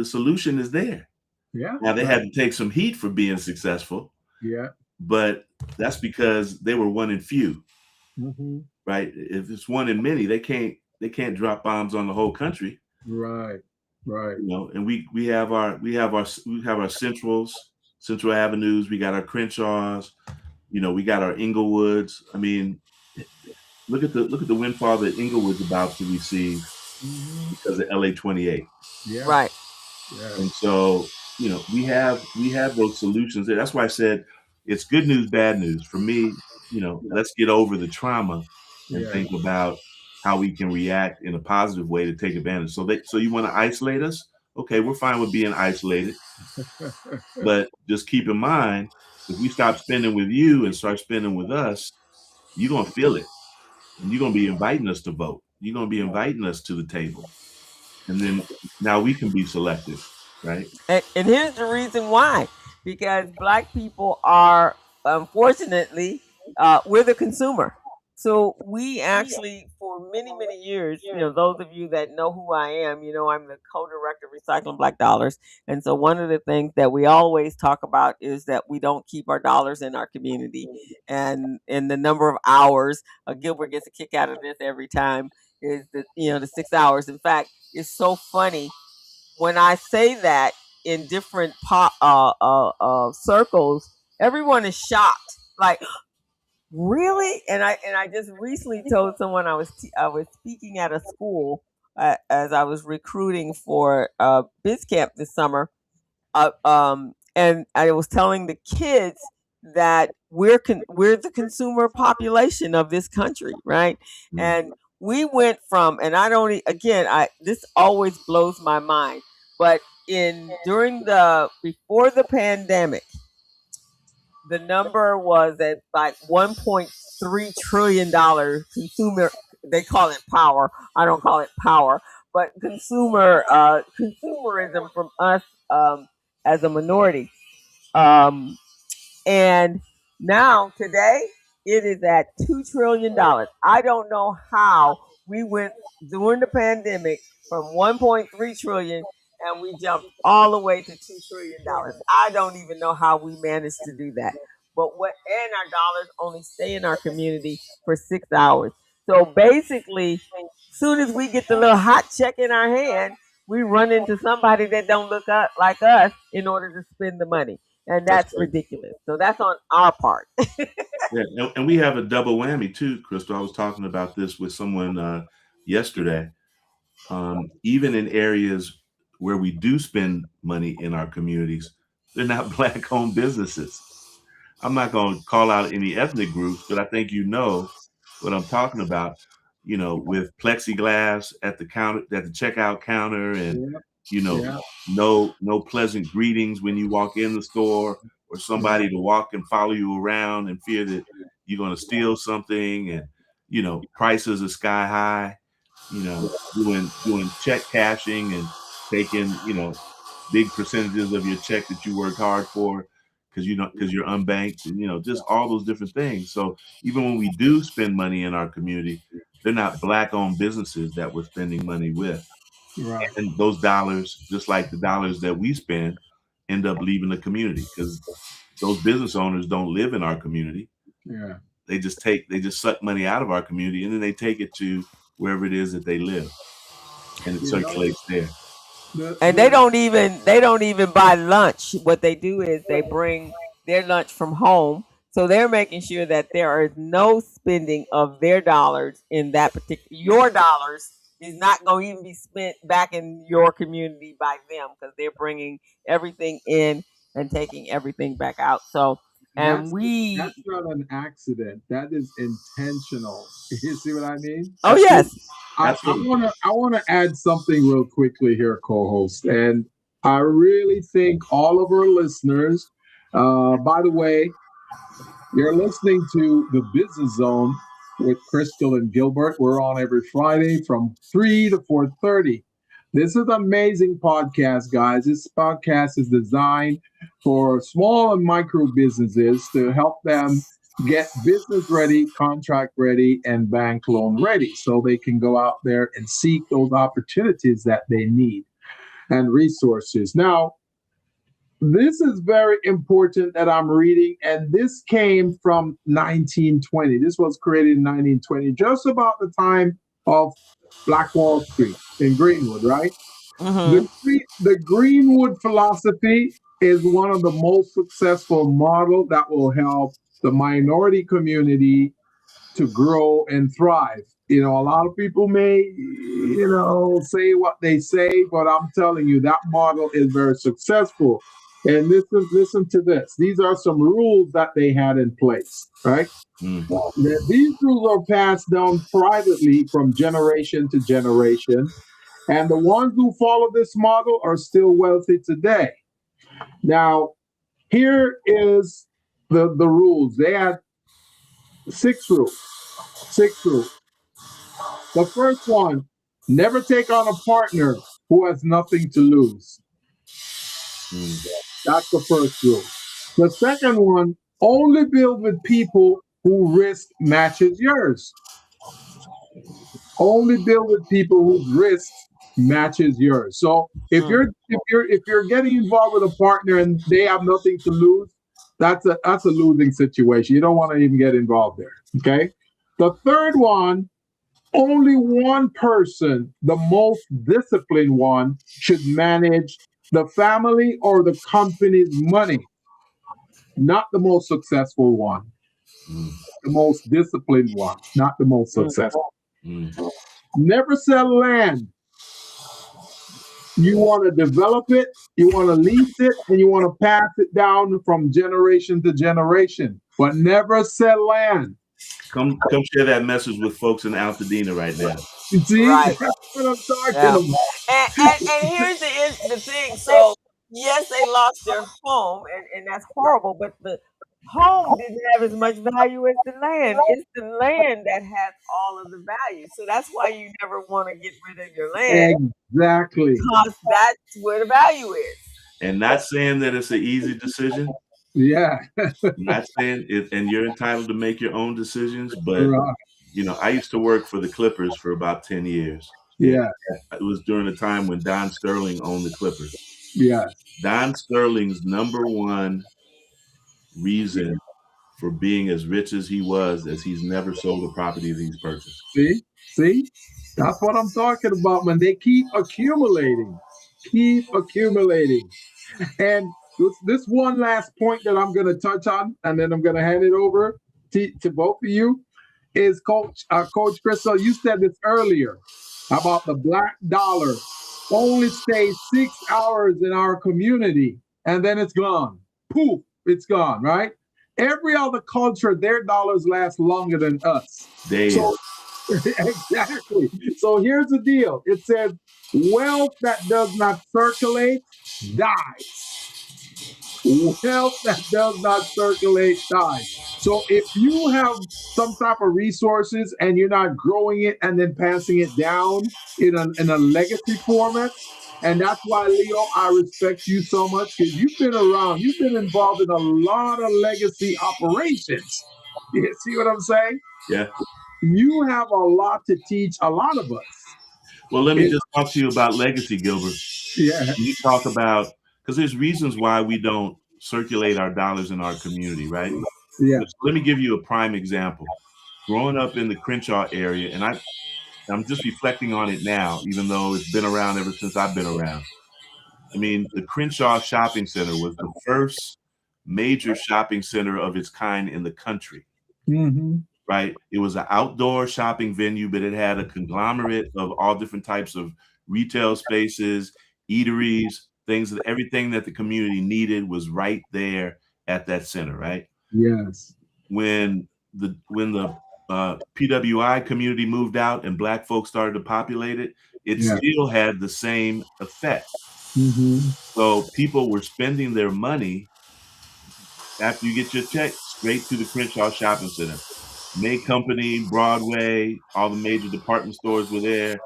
solution is there. Yeah. Now they had to take some heat for being successful. Yeah. But that's because they were one in few. Right? If it's one in many, they can't drop bombs on the whole country. Right. And we have our central avenues. We got our Crenshaws. We got our Inglewoods. I mean, look at the windfall that Inglewood's about to receive because of LA 28. Yeah. Right. Yeah. And so, we have those solutions there. That's why I said it's good news, bad news. For me, let's get over the trauma and think about how we can react in a positive way to take advantage. So you want to isolate us? Okay, we're fine with being isolated. But just keep in mind, if we stop spending with you and start spending with us, you're going to feel it. And you're going to be inviting us to vote. You're going to be inviting us to the table. And then now we can be selective, right? And here's the reason why. Because Black people are, unfortunately, we're the consumer. So we actually, for many, many years, those of you that know who I am, I'm the co-director of Recycling Black Dollars. And so one of the things that we always talk about is that we don't keep our dollars in our community. And in the number of hours, Gilbert gets a kick out of this every time, is the 6 hours. In fact, it's so funny when I say that in different circles, everyone is shocked. Like, really? And I just recently told someone I was speaking at a school as I was recruiting for Biz Camp this summer, and I was telling the kids that we're the consumer population of this country, right? And we went from, and I don't again, this always blows my mind, but before the pandemic, the number was at like $1.3 trillion consumer. They call it power. I don't call it power, but consumerism from us as a minority. Um, and now today it is at $2 trillion. I don't know how we went during the pandemic from 1.3 trillion and we jumped all the way to $2 trillion. I don't even know how we managed to do that. But what and our dollars only stay in our community for 6 hours. So basically, soon as we get the little hot check in our hand, we run into somebody that don't look up like us in order to spend the money, and that's ridiculous. So that's on our part. Yeah, and we have a double whammy too, Crystal. I was talking about this with someone yesterday. Even in areas where we do spend money in our communities, they're not Black-owned businesses. I'm not going to call out any ethnic groups, but I think you know what I'm talking about. You know, with plexiglass at the counter, at the checkout counter, and no pleasant greetings when you walk in the store, or somebody to walk and follow you around and fear that you're going to steal something, and prices are sky high. Doing check cashing and taking big percentages of your check that you worked hard for because you're unbanked, and just all those different things. So even when we do spend money in our community, they're not Black-owned businesses that we're spending money with. Right. And those dollars, just like the dollars that we spend, end up leaving the community because those business owners don't live in our community. Yeah. They just suck money out of our community, and then they take it to wherever it is that they live, and it circulates there. And they don't even buy lunch. What they do is they bring their lunch from home. So they're making sure that there is no spending of their dollars in that particular. Your dollars is not going to even be spent back in your community by them because they're bringing everything in and taking everything back out. So that's not an accident. That is intentional. You see what I mean? Oh, yes. I want to add something real quickly here, co-host. And I really think all of our listeners, by the way, you're listening to The Business Zone with Crystal and Gilbert. We're on every Friday from 3 to 4:30. This is an amazing podcast, guys. This podcast is designed for small and micro businesses to help them get business ready, contract ready, and bank loan ready so they can go out there and seek those opportunities that they need and resources. Now, this is very important that I'm reading, and this came from 1920. This was created in 1920, just about the time of Black Wall Street in Greenwood, right? Mm-hmm. The Greenwood philosophy is one of the most successful models that will help the minority community to grow and thrive. A lot of people may, say what they say, but I'm telling you, that model is very successful. And listen to this. These are some rules that they had in place, right? Mm-hmm. These rules are passed down privately from generation to generation. And the ones who follow this model are still wealthy today. Now, here is the rules. They had 6 rules. 6 rules. The first one, never take on a partner who has nothing to lose. That's the first rule. The second one, only build with people who risk matches yours. Only build with people whose risk matches yours. So if you're getting involved with a partner and they have nothing to lose, that's a losing situation. You don't want to even get involved there. Okay. The third one, only one person, the most disciplined one, should manage the family or the company's money, not the most successful one. The most disciplined one, not the most successful. Never sell land. You want to develop it, you want to lease it, and you want to pass it down from generation to generation, but never sell land. Come share that message with folks in Altadena right now. See, right. That's what I'm talking about. And here's the thing. So yes, they lost their home, and that's horrible. But home didn't have as much value as the land. It's the land that has all of the value. So that's why you never want to get rid of your land Exactly. because that's where the value is. And not saying that it's an easy decision. Yeah. Not saying it, and you're entitled to make your own decisions. But Right. I used to work for the Clippers for about 10 years. Yeah. It was during a time when Don Sterling owned the Clippers. Yeah. Don Sterling's number one reason for being as rich as he was is he's never sold a property that he's purchased. See, that's what I'm talking about, man. They keep accumulating. And this one last point that I'm going to touch on, and then I'm going to hand it over to both of you, is Coach Crystal. You said this earlier about the black dollar only stays 6 hours in our community, and then it's gone. Poof, it's gone, right? Every other culture, their dollars last longer than us. So, exactly. So here's the deal. It says, wealth that does not circulate dies. Wealth that does not circulate dies. So if you have some type of resources and you're not growing it and then passing it down in a legacy format, and that's why, Leo, I respect you so much because you've been around. You've been involved in a lot of legacy operations. You see what I'm saying? Yeah. You have a lot to teach a lot of us. Well, let me just talk to you about legacy, Gilbert. Yeah. You talk about, because there's reasons why we don't circulate our dollars in our community, right? Yeah. Let me give you a prime example. Growing up in the Crenshaw area, and I'm just reflecting on it now, even though it's been around ever since I've been around. I mean, the Crenshaw Shopping Center was the first major shopping center of its kind in the country. Mm-hmm. Right? It was an outdoor shopping venue, but it had a conglomerate of all different types of retail spaces, eateries, everything that the community needed was right there at that center, right? Yes. When the PWI community moved out and Black folks started to populate it, it still had the same effect. Mm-hmm. So people were spending their money after you get your check straight to the Crenshaw Shopping Center. May Company, Broadway, all the major department stores were there.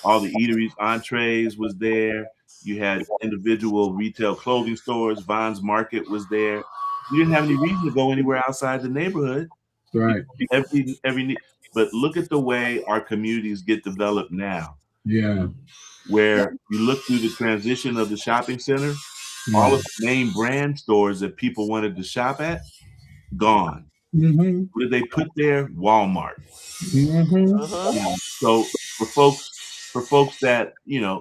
All the eateries, entrees was there. You had individual retail clothing stores. Vaughn's Market was there. You didn't have any reason to go anywhere outside the neighborhood. Right. But look at the way our communities get developed now. Yeah. Where you look through the transition of the shopping center, all of the name brand stores that people wanted to shop at, gone. Mm-hmm. What did they put there? Walmart. Mm-hmm. So for folks that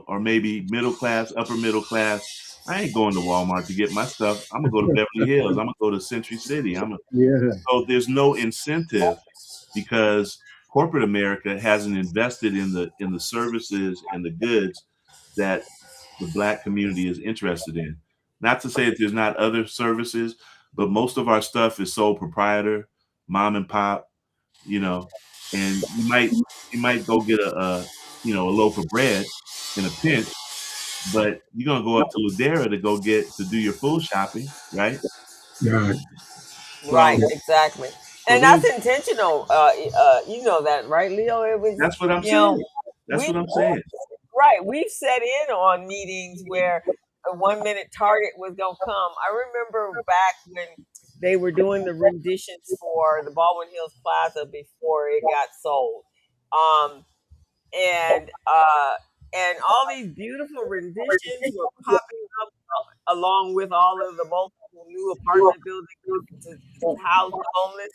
are maybe middle class, upper middle class, I ain't going to Walmart to get my stuff. I'm gonna go to Beverly Hills. I'm gonna go to Century City. So there's no incentive because corporate America hasn't invested in the services and the goods that the Black community is interested in. Not to say that there's not other services, but most of our stuff is sole proprietor, mom and pop, and you might go get a loaf of bread in a pinch, but you're gonna go up to Ladera to do your full shopping, right? Right, exactly. And that's intentional. You know that, right, Leo? That's what I'm saying. That's what I'm saying. Right. We've set in on meetings where a 1 minute target was gonna come. I remember back when they were doing the renditions for the Baldwin Hills Plaza before it got sold. And all these beautiful renditions were popping up along with all of the multiple new apartment buildings to house the homeless.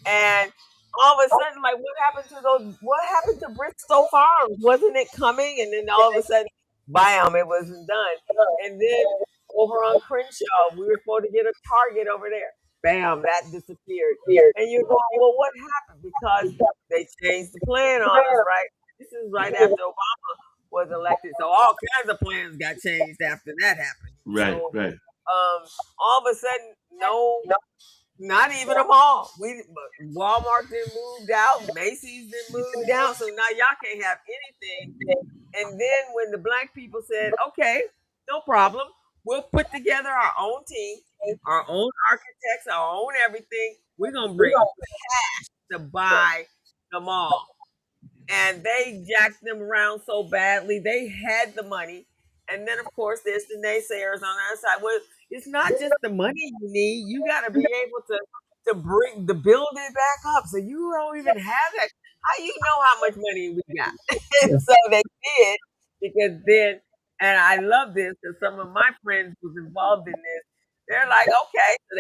And all of a sudden, like, what happened to Bristol Farms? Wasn't it coming? And then all of a sudden, bam, it wasn't done. And then over on Crenshaw, we were supposed to get a Target over there. Bam, that disappeared. And you're going, well, what happened? Because they changed the plan on us, right? This is right after Obama was elected. So all kinds of plans got changed after that happened. Right, so, right. All of a sudden, not even a mall. Walmart then moved out. Macy's then moved out. So now y'all can't have anything. And then when the Black people said, okay, no problem, we'll put together our own team our own architects, our own everything. We're gonna bring cash to buy them all. And they jacked them around so badly. They had the money. And then, of course, there's the naysayers on our side. Well, it's not just the money you need. You got to be able to bring the build it back up. So you don't even have that. How you know how much money we got? And so they did because then, and I love this because some of my friends was involved in this. They're like, okay, so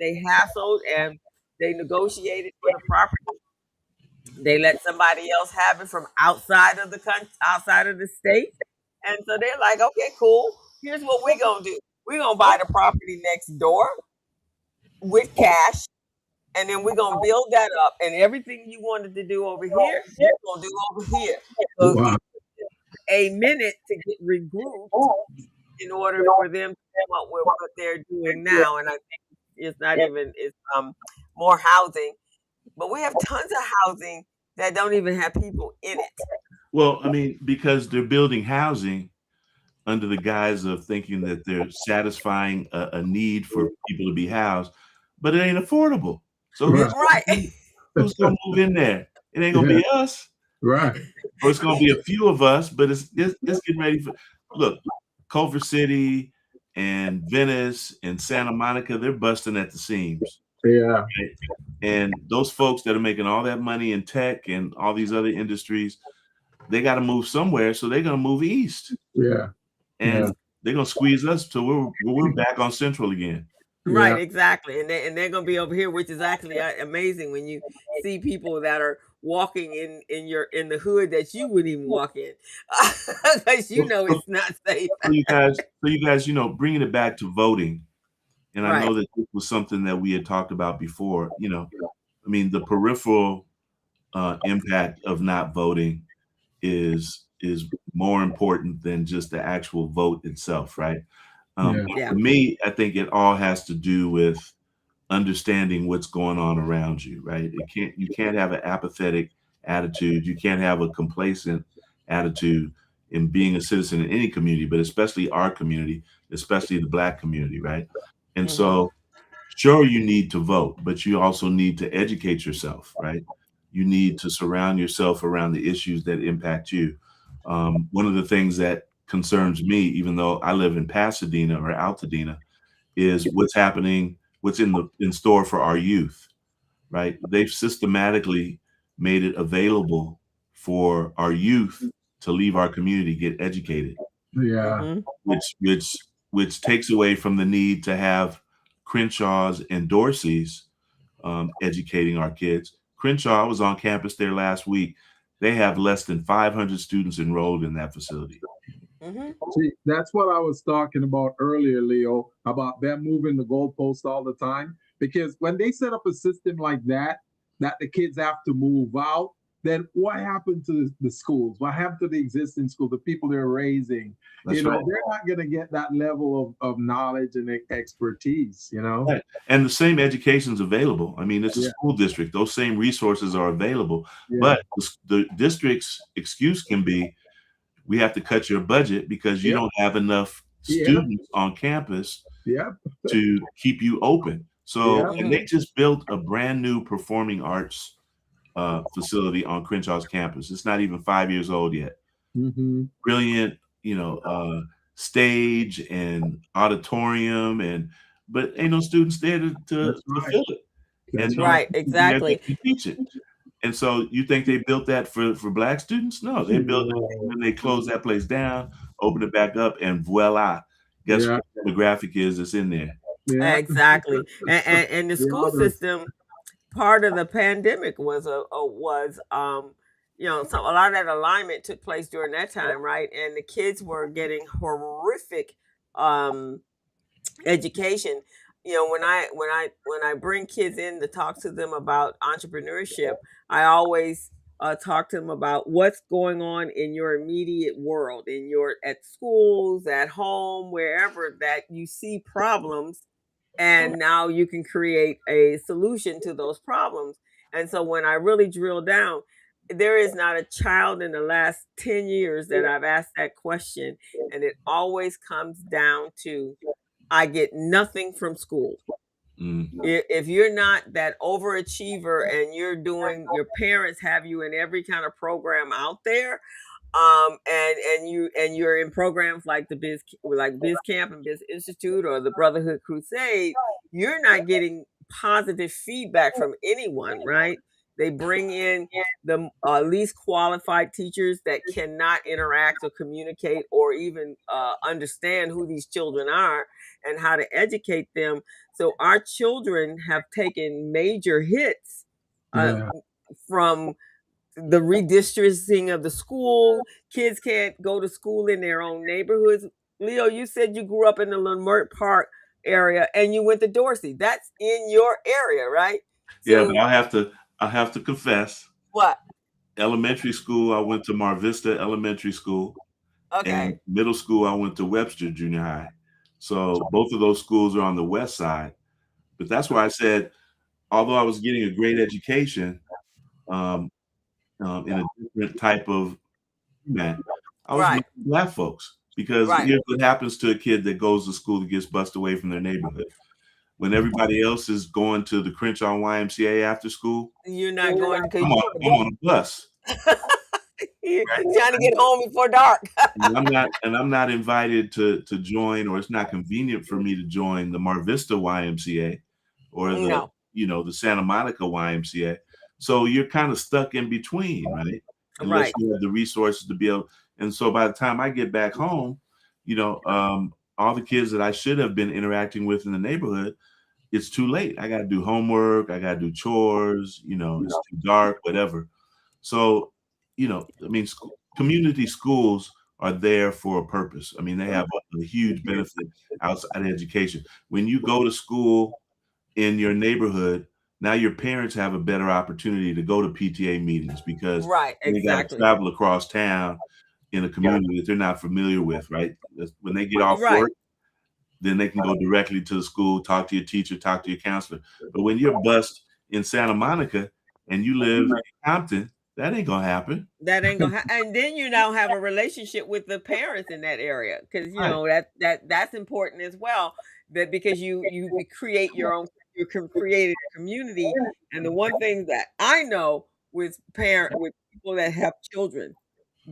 they hassled and they negotiated for the property. They let somebody else have it from outside of the country, outside of the state. And so they're like, okay, cool. Here's what we're going to do. We're going to buy the property next door with cash. And then we're going to build that up. And everything you wanted to do over here, you're going to do over here. So Wow. a minute to get regrouped in order for them to come up with what they're doing now. And I think it's not even, it's more housing. But we have tons of housing that don't even have people in it. Well, I mean, because they're building housing under the guise of thinking that they're satisfying a need for people to be housed, but it ain't affordable. So Right. who's gonna move in there? It ain't gonna be us. Right. Or it's gonna be a few of us, but it's getting ready for. Look, Culver City and Venice and Santa Monica, they're busting at the seams. Yeah. Right? And those folks that are making all that money in tech and all these other industries, they got to move somewhere, so they're gonna move east. Yeah. And they're gonna squeeze us till we're back on Central again. Right, exactly. And they're going to be over here, which is actually amazing when you see people that are walking in the hood that you wouldn't even walk in, because it's not safe. So you guys, bringing it back to voting, and I know that this was something that we had talked about before. I mean, the peripheral impact of not voting is more important than just the actual vote itself, right? For me, I think it all has to do with understanding what's going on around you, right? You can't have an apathetic attitude. You can't have a complacent attitude in being a citizen in any community, but especially our community, especially the Black community, right? And so, sure, you need to vote, but you also need to educate yourself, right? You need to surround yourself around the issues that impact you. One of the things that concerns me, even though I live in Pasadena or Altadena, is what's happening, what's in store for our youth, right? They've systematically made it available for our youth to leave our community, get educated. Yeah. Which takes away from the need to have Crenshaws and Dorseys educating our kids. Crenshaw, I was on campus there last week. They have less than 500 students enrolled in that facility. See, that's what I was talking about earlier, Leo, about them moving the goalpost all the time. Because when they set up a system like that the kids have to move out, then what happened to the schools? What happened to the existing schools, the people they're raising? That's right. They're not going to get that level of knowledge and expertise, Right. And the same education's available. I mean, it's a school district. Those same resources are available. But the district's excuse can be, we have to cut your budget because you don't have enough students on campus to keep you open. So, and they just built a brand new performing arts facility on Crenshaw's campus. It's not even 5 years old yet. Brilliant, stage and auditorium, but ain't no students there to fill it. That's right, exactly. To teach it. And so you think they built that for Black students? No, they built it and they closed that place down, opened it back up, and voila. Guess what the demographic is that's in there? Exactly. And the school system, part of the pandemic was a lot of that alignment took place during that time, right? And the kids were getting horrific education. When I bring kids in to talk to them about entrepreneurship, I always talk to them about what's going on in your immediate world, at schools, at home, wherever that you see problems, and now you can create a solution to those problems. And so when I really drill down, there is not a child in the last 10 years that I've asked that question, and it always comes down to I get nothing from school. If you're not that overachiever and you're doing, your parents have you in every kind of program out there, and you're in programs like Biz Camp and Biz Institute or the Brotherhood Crusade, you're not getting positive feedback from anyone, right? They bring in the least qualified teachers that cannot interact or communicate or even understand who these children are and how to educate them. So our children have taken major hits from the redistricting of the school. Kids can't go to school in their own neighborhoods. Leo, you said you grew up in the Leimert Park area and you went to Dorsey. That's in your area, right? Yeah, but I have to confess. What? Elementary school, I went to Mar Vista Elementary School. Okay. And middle school, I went to Webster Junior High. So both of those schools are on the west side. But that's why I said, although I was getting a great education, in a different type of man, I was with Black folks, because here's what happens to a kid that goes to school that gets bussed away from their neighborhood. When everybody else is going to the Crenshaw YMCA after school, you're not going. I'm on a bus. You're trying to get home before dark. and I'm not invited to join, or it's not convenient for me to join the Mar Vista YMCA or the Santa Monica YMCA. So you're kind of stuck in between, right? Unless you have the resources to be able. And so by the time I get back home, all the kids that I should have been interacting with in the neighborhood, it's too late. I got to do homework. I got to do chores. It's too dark, whatever. So, community schools are there for a purpose. I mean, they have a huge benefit outside of education. When you go to school in your neighborhood, now your parents have a better opportunity to go to PTA meetings, because they got to travel across town in a community that they're not familiar with, right? When they get off work, then they can go directly to the school, talk to your teacher, talk to your counselor. But when you're bused in Santa Monica and you live in Compton, that ain't gonna happen. That ain't gonna happen. And then you now have a relationship with the parents in that area, because that's important as well. That because you create your own, you can create a community. And the one thing that I know with people that have children,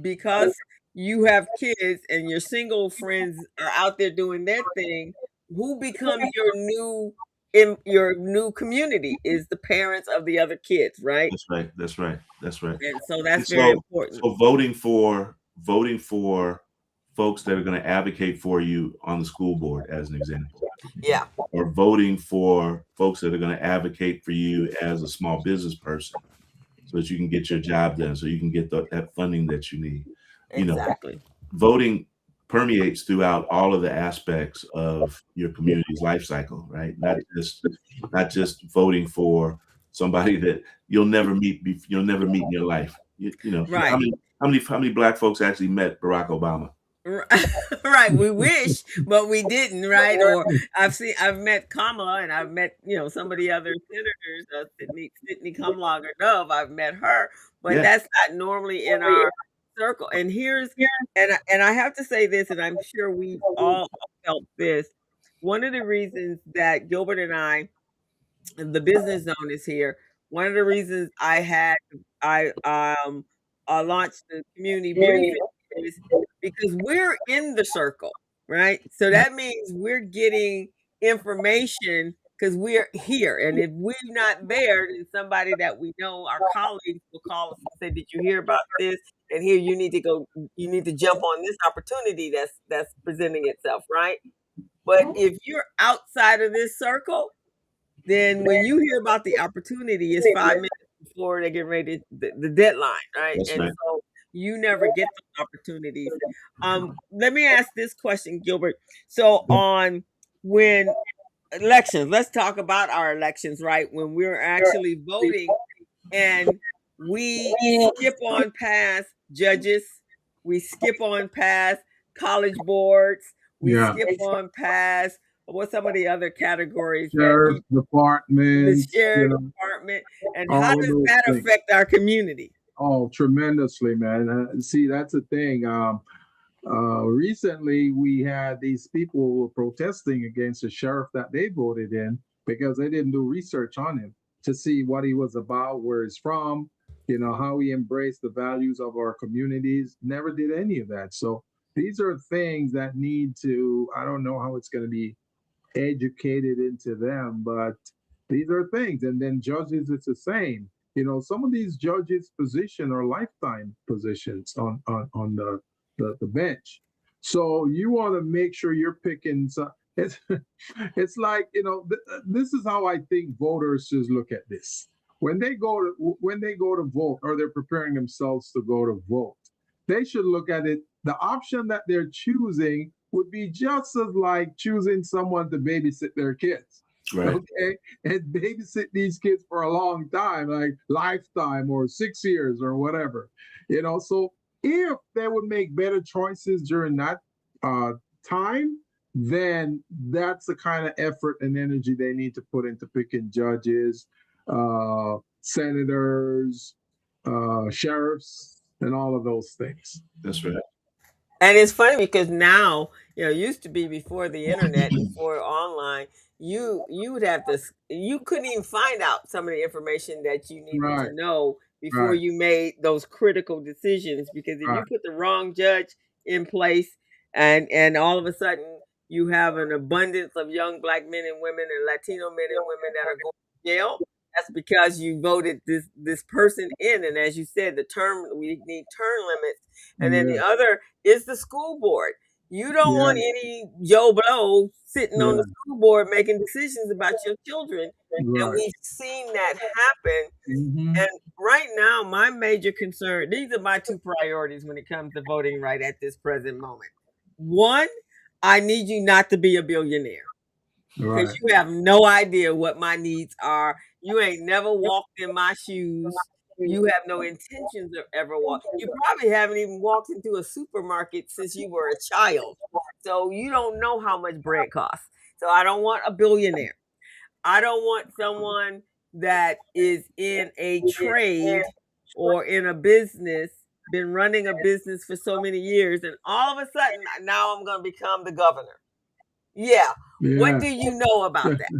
because you have kids and your single friends are out there doing their thing, who becomes your new community is the parents of the other kids, right? That's right. And so that's very important. So voting for folks that are going to advocate for you on the school board, as an example. Yeah. Or voting for folks that are going to advocate for you as a small business person, so that you can get your job done, so you can get that funding that you need. Exactly. Voting permeates throughout all of the aspects of your community's life cycle, right? Not just voting for somebody that you'll never meet in your life. Right. How many Black folks actually met Barack Obama? Right. We wish, but we didn't, right? Or I've met Kamala, and I've met, some of the other senators, Sidney Kamala Dove. I've met her, but that's not normally in our circle. And and I have to say this, and I'm sure we've all felt this. One of the reasons that Gilbert and I, the business zone is here. One of the reasons I launched the community briefing is because we're in the circle, right? So that means we're getting information because we're here. And if we're not there, then somebody that we know, our colleagues, will call us and say, "Did you hear about this? And here you need to jump on this opportunity that's presenting itself," right? But if you're outside of this circle, then when you hear about the opportunity, it's 5 minutes before they get ready the deadline, right? So you never get those opportunities. Let me ask this question, Gilbert. So when elections, let's talk about our elections, right? When we're actually voting and we skip on past judges, we skip on past college boards, we skip on past, what's some of the other categories? Sheriff's Department. The Sheriff's Department. And how does that affect our community? Oh, tremendously, man. See, that's the thing. Recently, we had these people who were protesting against the sheriff that they voted in because they didn't do research on him to see what he was about, where he's from, how he embraced the values of our communities. Never did any of that. So these are things that need to, I don't know how it's going to be educated into them, but these are things. And then judges, it's the same. Some of these judges' position are lifetime positions on the bench. So you want to make sure you're picking. So it's like this is how I think voters should look at this. When they go to vote, or they're preparing themselves to go to vote, they should look at it. The option that they're choosing would be just as like choosing someone to babysit their kids. Right. Okay, and babysit these kids for a long time, like lifetime or 6 years or whatever. So if they would make better choices during that time, then that's the kind of effort and energy they need to put into picking judges, senators, sheriffs, and all of those things. That's right. And it's funny because now, it used to be before the internet, before online, you would have to, you couldn't even find out some of the information that you needed Right. to know before Right. you made those critical decisions. Because if you Right. put the wrong judge in place, and all of a sudden you have an abundance of young Black men and women and Latino men and women that are going to jail, that's because you voted this person in. And as you said, we need term limits. And then the Yeah. other is the school board. You don't Yeah. want any Joe Blow sitting on Yeah. the school board making decisions about your children. And Right. we've seen that happen. Mhm. And right now, my major concern, these are my two priorities when it comes to voting right at this present moment. One, I need you not to be a billionaire. Because Right. you have no idea what my needs are. You ain't never walked in my shoes. You have no intentions of ever walking. You probably haven't even walked into a supermarket since you were a child. So you don't know how much bread costs. So I don't want a billionaire. I don't want someone that is in a trade or in a business, been running a business for so many years, and all of a sudden now I'm going to become the governor. Yeah. What Yeah. do you know about that?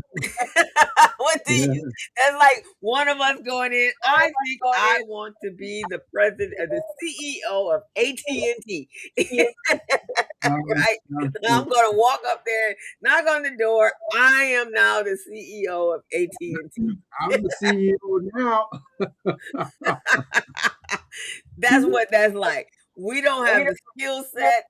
What do Yeah. you? That's like one of us going in. I think I want to be the president, the CEO of AT&T. Right? I'm going to walk up there, knock on the door. I am now the CEO of AT&T. I'm the CEO now. That's what that's like. We don't have the skill set.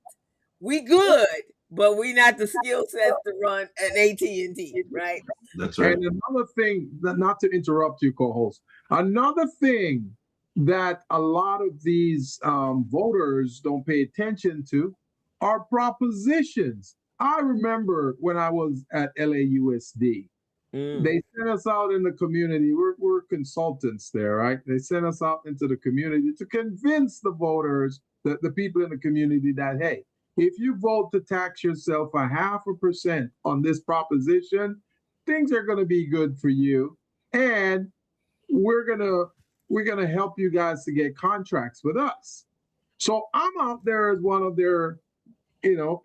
We good, but we not the skill sets to run an AT&T, right? That's right. And another thing, not to interrupt you, co-host, another thing that a lot of these voters don't pay attention to are propositions. I remember when I was at LAUSD, they sent us out in the community. We're consultants there, right? They sent us out into the community to convince the voters, the people in the community, that, hey, if you vote to tax yourself 0.5% on this proposition, things are going to be good for you, and we're gonna help you guys to get contracts with us. So I'm out there as one of their,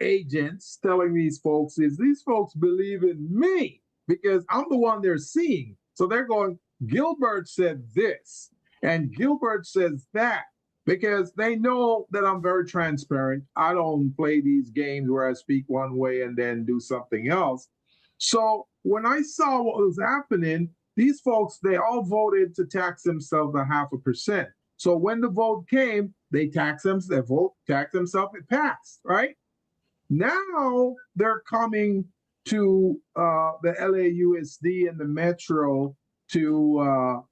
agents, telling these folks these folks believe in me because I'm the one they're seeing. So they're going, Gilbert said this, and Gilbert says that, because they know that I'm very transparent. I don't play these games where I speak one way and then do something else. So when I saw what was happening, these folks, they all voted to tax themselves 0.5%. So when the vote came, they tax themselves, it passed, right? Now they're coming to the LAUSD and the Metro to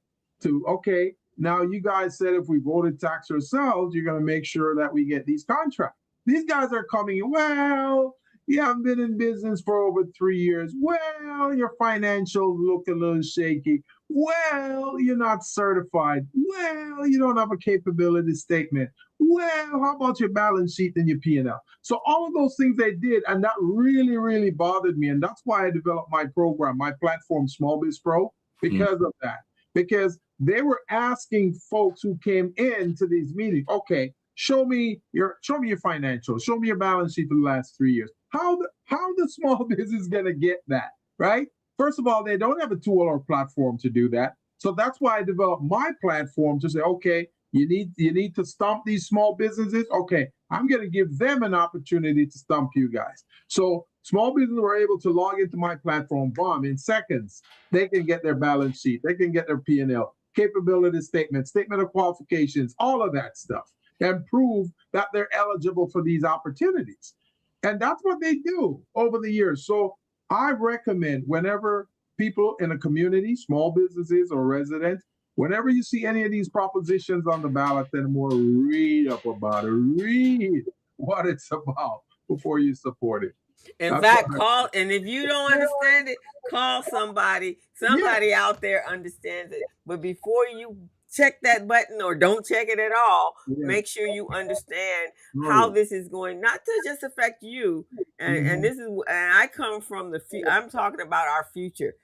okay, now you guys said if we voted tax ourselves, you're going to make sure that we get these contracts. These guys are coming in, well, you haven't been in business for over 3 years. Well, your financials look a little shaky. Well, you're not certified. Well, you don't have a capability statement. Well, how about your balance sheet and your P&L? So all of those things they did, and that really, really bothered me. And that's why I developed my program, my platform, Small Biz Pro, because of that. Because they were asking folks who came into these meetings, okay, show me your financials, show me your balance sheet for the last 3 years. How the small business gonna get that, right? First of all, they don't have a tool or platform to do that. So that's why I developed my platform to say, okay, you need to stump these small businesses. Okay, I'm going to give them an opportunity to stump you guys. So small businesses were able to log into my platform, bomb, in seconds. They can get their balance sheet, they can get their P&L, capability statement, statement of qualifications, all of that stuff, and prove that they're eligible for these opportunities. And that's what they do over the years. So I recommend whenever people in a community, small businesses or residents, whenever you see any of these propositions on the ballot anymore, read up about it, read what it's about before you support it. In fact, call, and if you don't understand it, call somebody. Somebody out there understands it. But before you check that button or don't check it at all, make sure you understand how this is going, not to just affect you. And this is, and I come from the I'm talking about our future.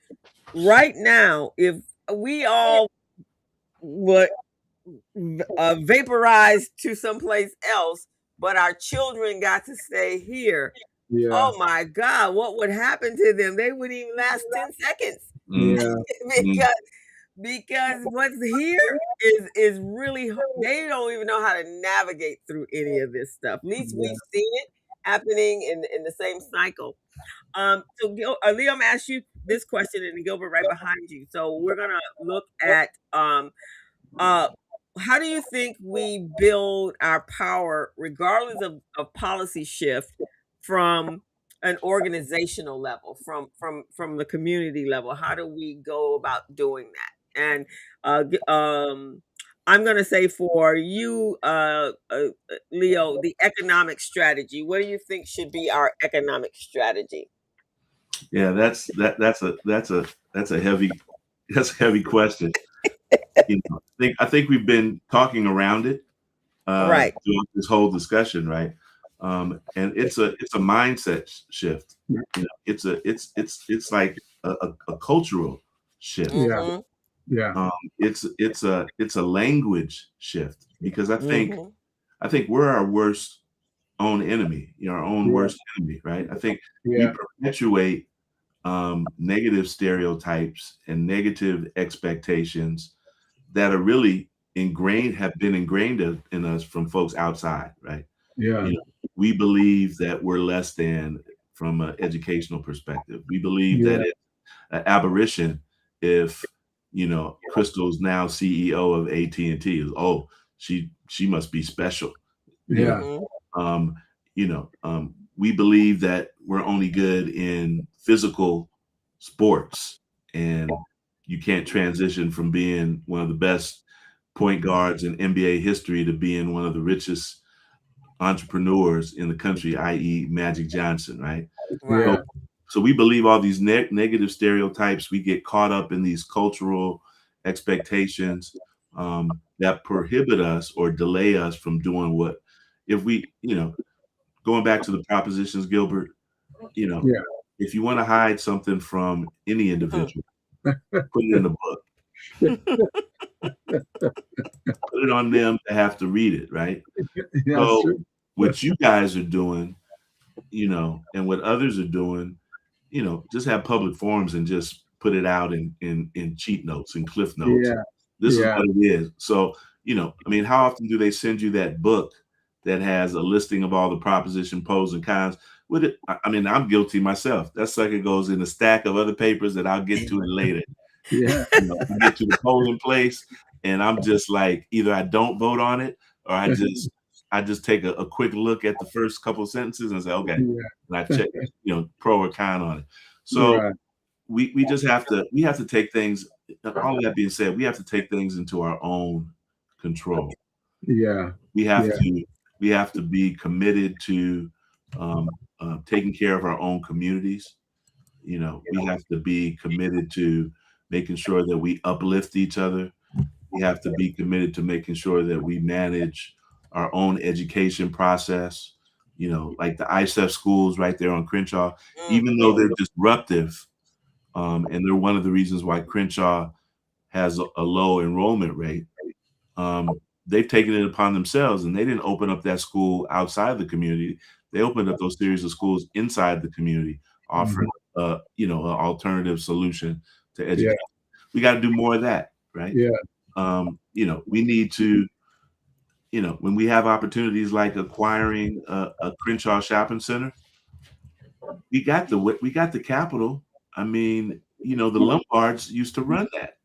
Right now, if we all would vaporize to someplace else, but our children got to stay here. Yeah. Oh my God, what would happen to them? They wouldn't even last 10 seconds. Yeah. because what's here is really, they don't even know how to navigate through any of this stuff. At least we've seen it happening in the same cycle. So Leo, I'm gonna ask you this question, and Gilbert right behind you. So we're gonna look at how do you think we build our power, regardless of policy shift, from an organizational level, from the community level? How do we go about doing that? And I'm going to say for you, Leo, the economic strategy. What do you think should be our economic strategy? Yeah, that's a heavy question. I think we've been talking around it right throughout this whole discussion, right? And it's a mindset shift. It's like a cultural shift. Yeah. It's a language shift, because I think we're our worst own enemy, our own worst enemy, right? I think we perpetuate negative stereotypes and negative expectations that are really have been ingrained in us from folks outside, right? Yeah. We believe that we're less than from an educational perspective. We believe that it's an aberration if, Crystal's now CEO of AT&T is, she must be special. Yeah. We believe that we're only good in physical sports, and you can't transition from being one of the best point guards in NBA history to being one of the richest entrepreneurs in the country, i.e. Magic Johnson, right? Right. So we believe all these negative stereotypes. We get caught up in these cultural expectations that prohibit us or delay us from doing what, if we, going back to the propositions, Gilbert, if you want to hide something from any individual, put it in the book. Put it on them to have to read it, right? So what you guys are doing, and what others are doing, just have public forums and just put it out in cheat notes and cliff notes. Yeah. This is what it is. So, how often do they send you that book that has a listing of all the proposition pros and cons with it? I'm guilty myself. That sucker goes in a stack of other papers that I'll get to it later. Yeah. I get to the polling place, and I'm just like, either I don't vote on it, or I just take a quick look at the first couple of sentences and say, okay, and I check, pro or con on it. So we just have to take things. All of that being said, we have to take things into our own control. Yeah, we have to be committed to taking care of our own communities. We have to be committed to making sure that we uplift each other. We have to be committed to making sure that we manage our own education process. Like the ISEF schools right there on Crenshaw, even though they're disruptive, and they're one of the reasons why Crenshaw has a low enrollment rate. they've taken it upon themselves, and they didn't open up that school outside the community. They opened up those series of schools inside the community, offering an alternative solution to education. We got to do more of that, right? We need to, when we have opportunities like acquiring a Crenshaw shopping center, we got the capital. I mean, the Lombards used to run that,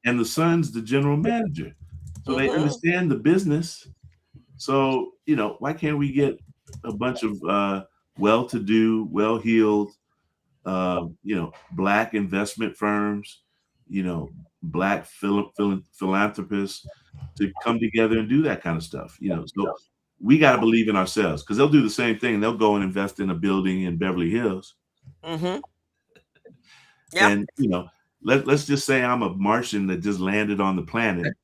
and the son's the general manager, so they understand the business. So why can't we get a bunch of well-to-do, well-heeled, Black investment firms, Black philanthropists to come together and do that kind of stuff? So we got to believe in ourselves, because they'll do the same thing. They'll go and invest in a building in Beverly Hills. And let's just say I'm a Martian that just landed on the planet.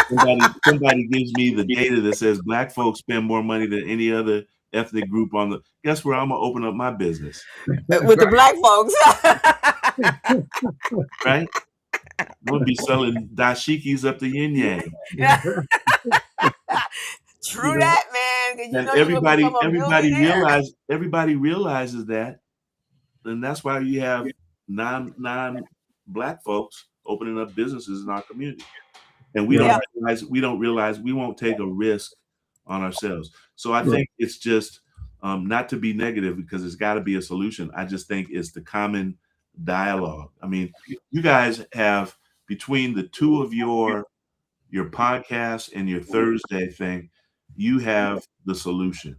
Somebody gives me the data that says Black folks spend more money than any other ethnic group on the. Guess where I'm gonna open up my business? With the Black folks, right? I'm gonna be selling dashikis up the yin yang. True that, man. And everybody realizes that, and that's why you have non-Black folks opening up businesses in our community, and we don't realize we won't take a risk on ourselves. So I think it's just not to be negative, because it's got to be a solution. I just think it's the common dialogue. I mean, you guys have, between the two of your podcast and your Thursday thing, you have the solution.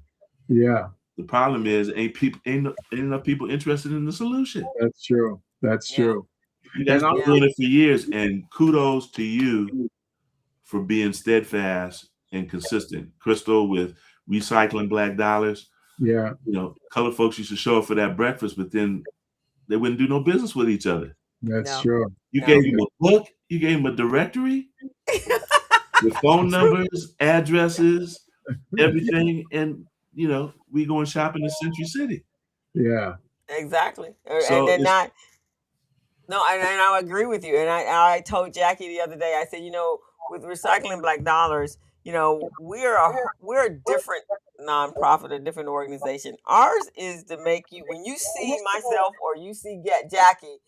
Yeah. The problem is ain't enough people interested in the solution. That's true. That's true. You guys have been doing it for years, and kudos to you for being steadfast and consistent. Crystal, with recycling Black dollars. Yeah. Colored folks used to show up for that breakfast, but then they wouldn't do no business with each other. That's true. You gave them a book, you gave them a directory, with phone numbers, addresses, everything, and we going shopping in Century City. Yeah. Exactly. So and they're not. No, and I agree with you. And I told Jackie the other day, I said, with recycling Black dollars, we're a different nonprofit, a different organization. Ours is to make you, when you see myself or you see Jackie,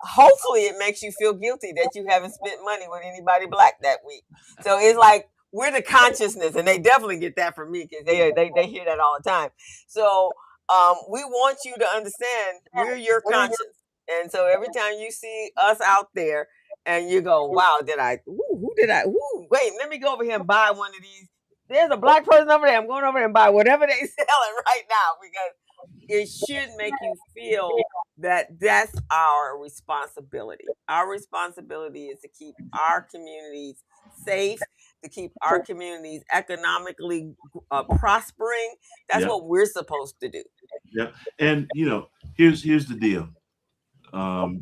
hopefully it makes you feel guilty that you haven't spent money with anybody Black that week. So it's like, we're the consciousness, and they definitely get that from me, because they hear that all the time. So we want you to understand we're your conscience. And so every time you see us out there and you go, wow, wait, let me go over here and buy one of these. There's a Black person over there. I'm going over there and buy whatever they're selling right now, because it should make you feel that that's our responsibility. Our responsibility is to keep our communities safe, to keep our communities economically prospering. That's what we're supposed to do. Yeah. And, here's the deal. I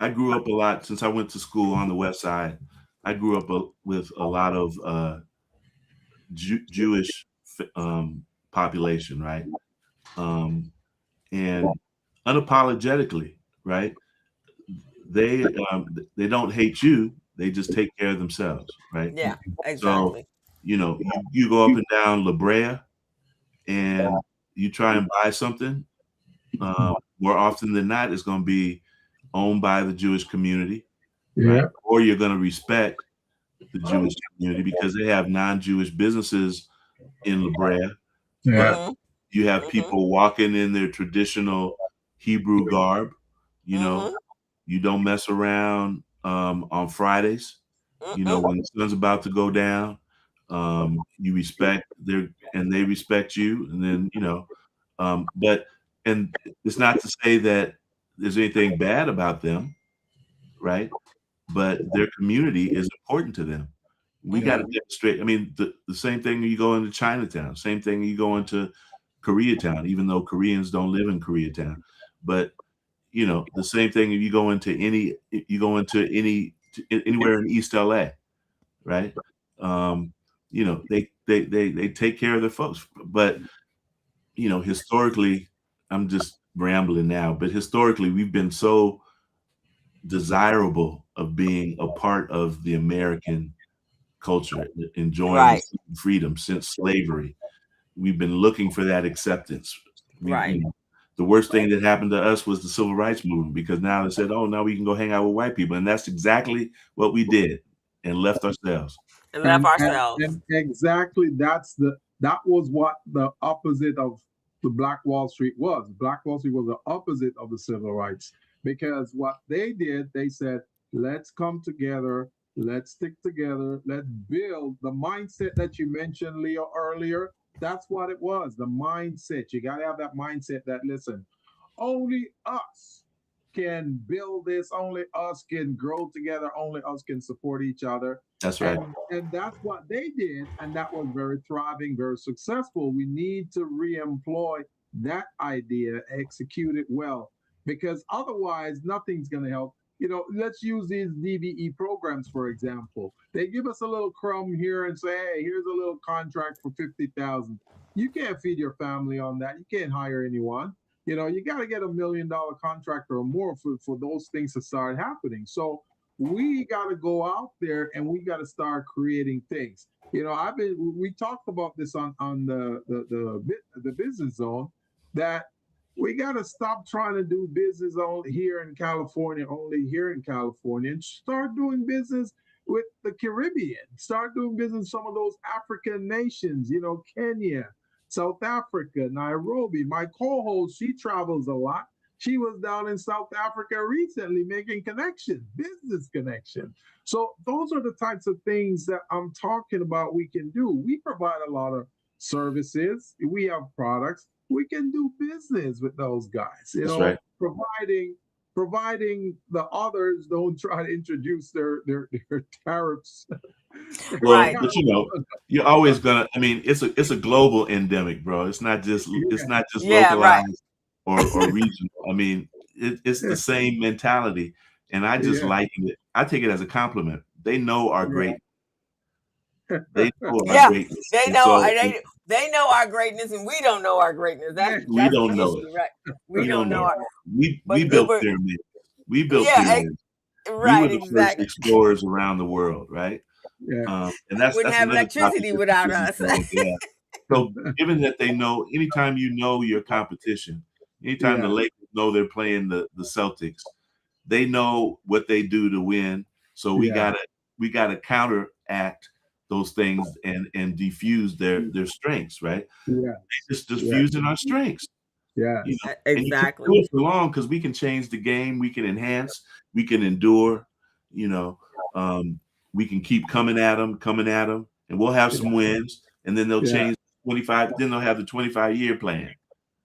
grew up a lot since I went to school on the West Side. I grew up with a lot of Jewish population, right? And unapologetically, right? They don't hate you. They just take care of themselves, right? Yeah, exactly. So, you go up and down La Brea and you try and buy something. More often than not, it's going to be owned by the Jewish community, right? Or you're going to respect the Jewish community because they have non-Jewish businesses in La Brea. But you have people walking in their traditional Hebrew garb. You don't mess around on Fridays. When the sun's about to go down, you respect and they respect you. And then, and it's not to say that there's anything bad about them, right? But their community is important to them. We got to demonstrate. I mean, the same thing when you go into Chinatown, same thing you go into Koreatown, even though Koreans don't live in Koreatown. But the same thing if you go into anywhere in East LA, right? They take care of their folks. But historically, I'm just rambling now, but historically we've been so desirable of being a part of the American culture, enjoying Right. freedom since slavery. We've been looking for that acceptance. Right. You know, the worst thing that happened to us was the civil rights movement, because now they said, oh, now we can go hang out with white people. And that's exactly what we did, and left ourselves. And left ourselves. And exactly, that was what the opposite of the Black Wall Street was. Black Wall Street was the opposite of the civil rights, because what they did, they said, let's come together, let's stick together, let's build the mindset that you mentioned, Leo, earlier. That's what it was, the mindset. You got to have that mindset that, listen, only us can build this, only us can grow together, only us can support each other. That's right. And that's what they did, and that was very thriving, very successful. We need to re-employ that idea, execute it well, because otherwise nothing's going to help. You know, let's use these DBE programs, for example. They give us a little crumb here and say, hey, here's a little contract for $50,000. You can't feed your family on that. You can't hire anyone. You know, you got to get $1 million contract or more for those things to start happening. So we got to go out there and we got to start creating things. You know, we talked about this on the business zone, that we got to stop trying to do business only here in California, and start doing business with the Caribbean, start doing business with some of those African nations, you know, Kenya, South Africa, Nairobi. My co-host, she travels a lot. She was down in South Africa recently making connections, business connections. So those are the types of things that I'm talking about we can do. We provide a lot of services. We have products. We can do business with those guys. You know, right. Providing the others don't try to introduce their tariffs. Well, Right. but you know, you're always gonna. I mean, it's a global endemic, bro. It's not just Yeah, right. localized or regional. I mean, it's the same mentality, and I just like it. I take it as a compliment. They know our great. They know our greatness. They know our greatness, and we don't know our greatness. We don't know issue, it. right? We don't know our. We built pyramids. We built pyramids. Right, we were the first explorers around the world, right? Yeah. And that's wouldn't have electricity without us. Yeah. So, given that they know, anytime you know your competition, anytime the Lakers know they're playing the Celtics, they know what they do to win. So we gotta counteract those things and diffuse their strengths, right? Yeah, just diffusing our strengths. Yeah, you know? Exactly. And you can do it for long, because we can change the game, we can enhance, we can endure. You know, we can keep coming at them, and we'll have some wins, and then they'll change 25. Then they'll have the 25-year plan.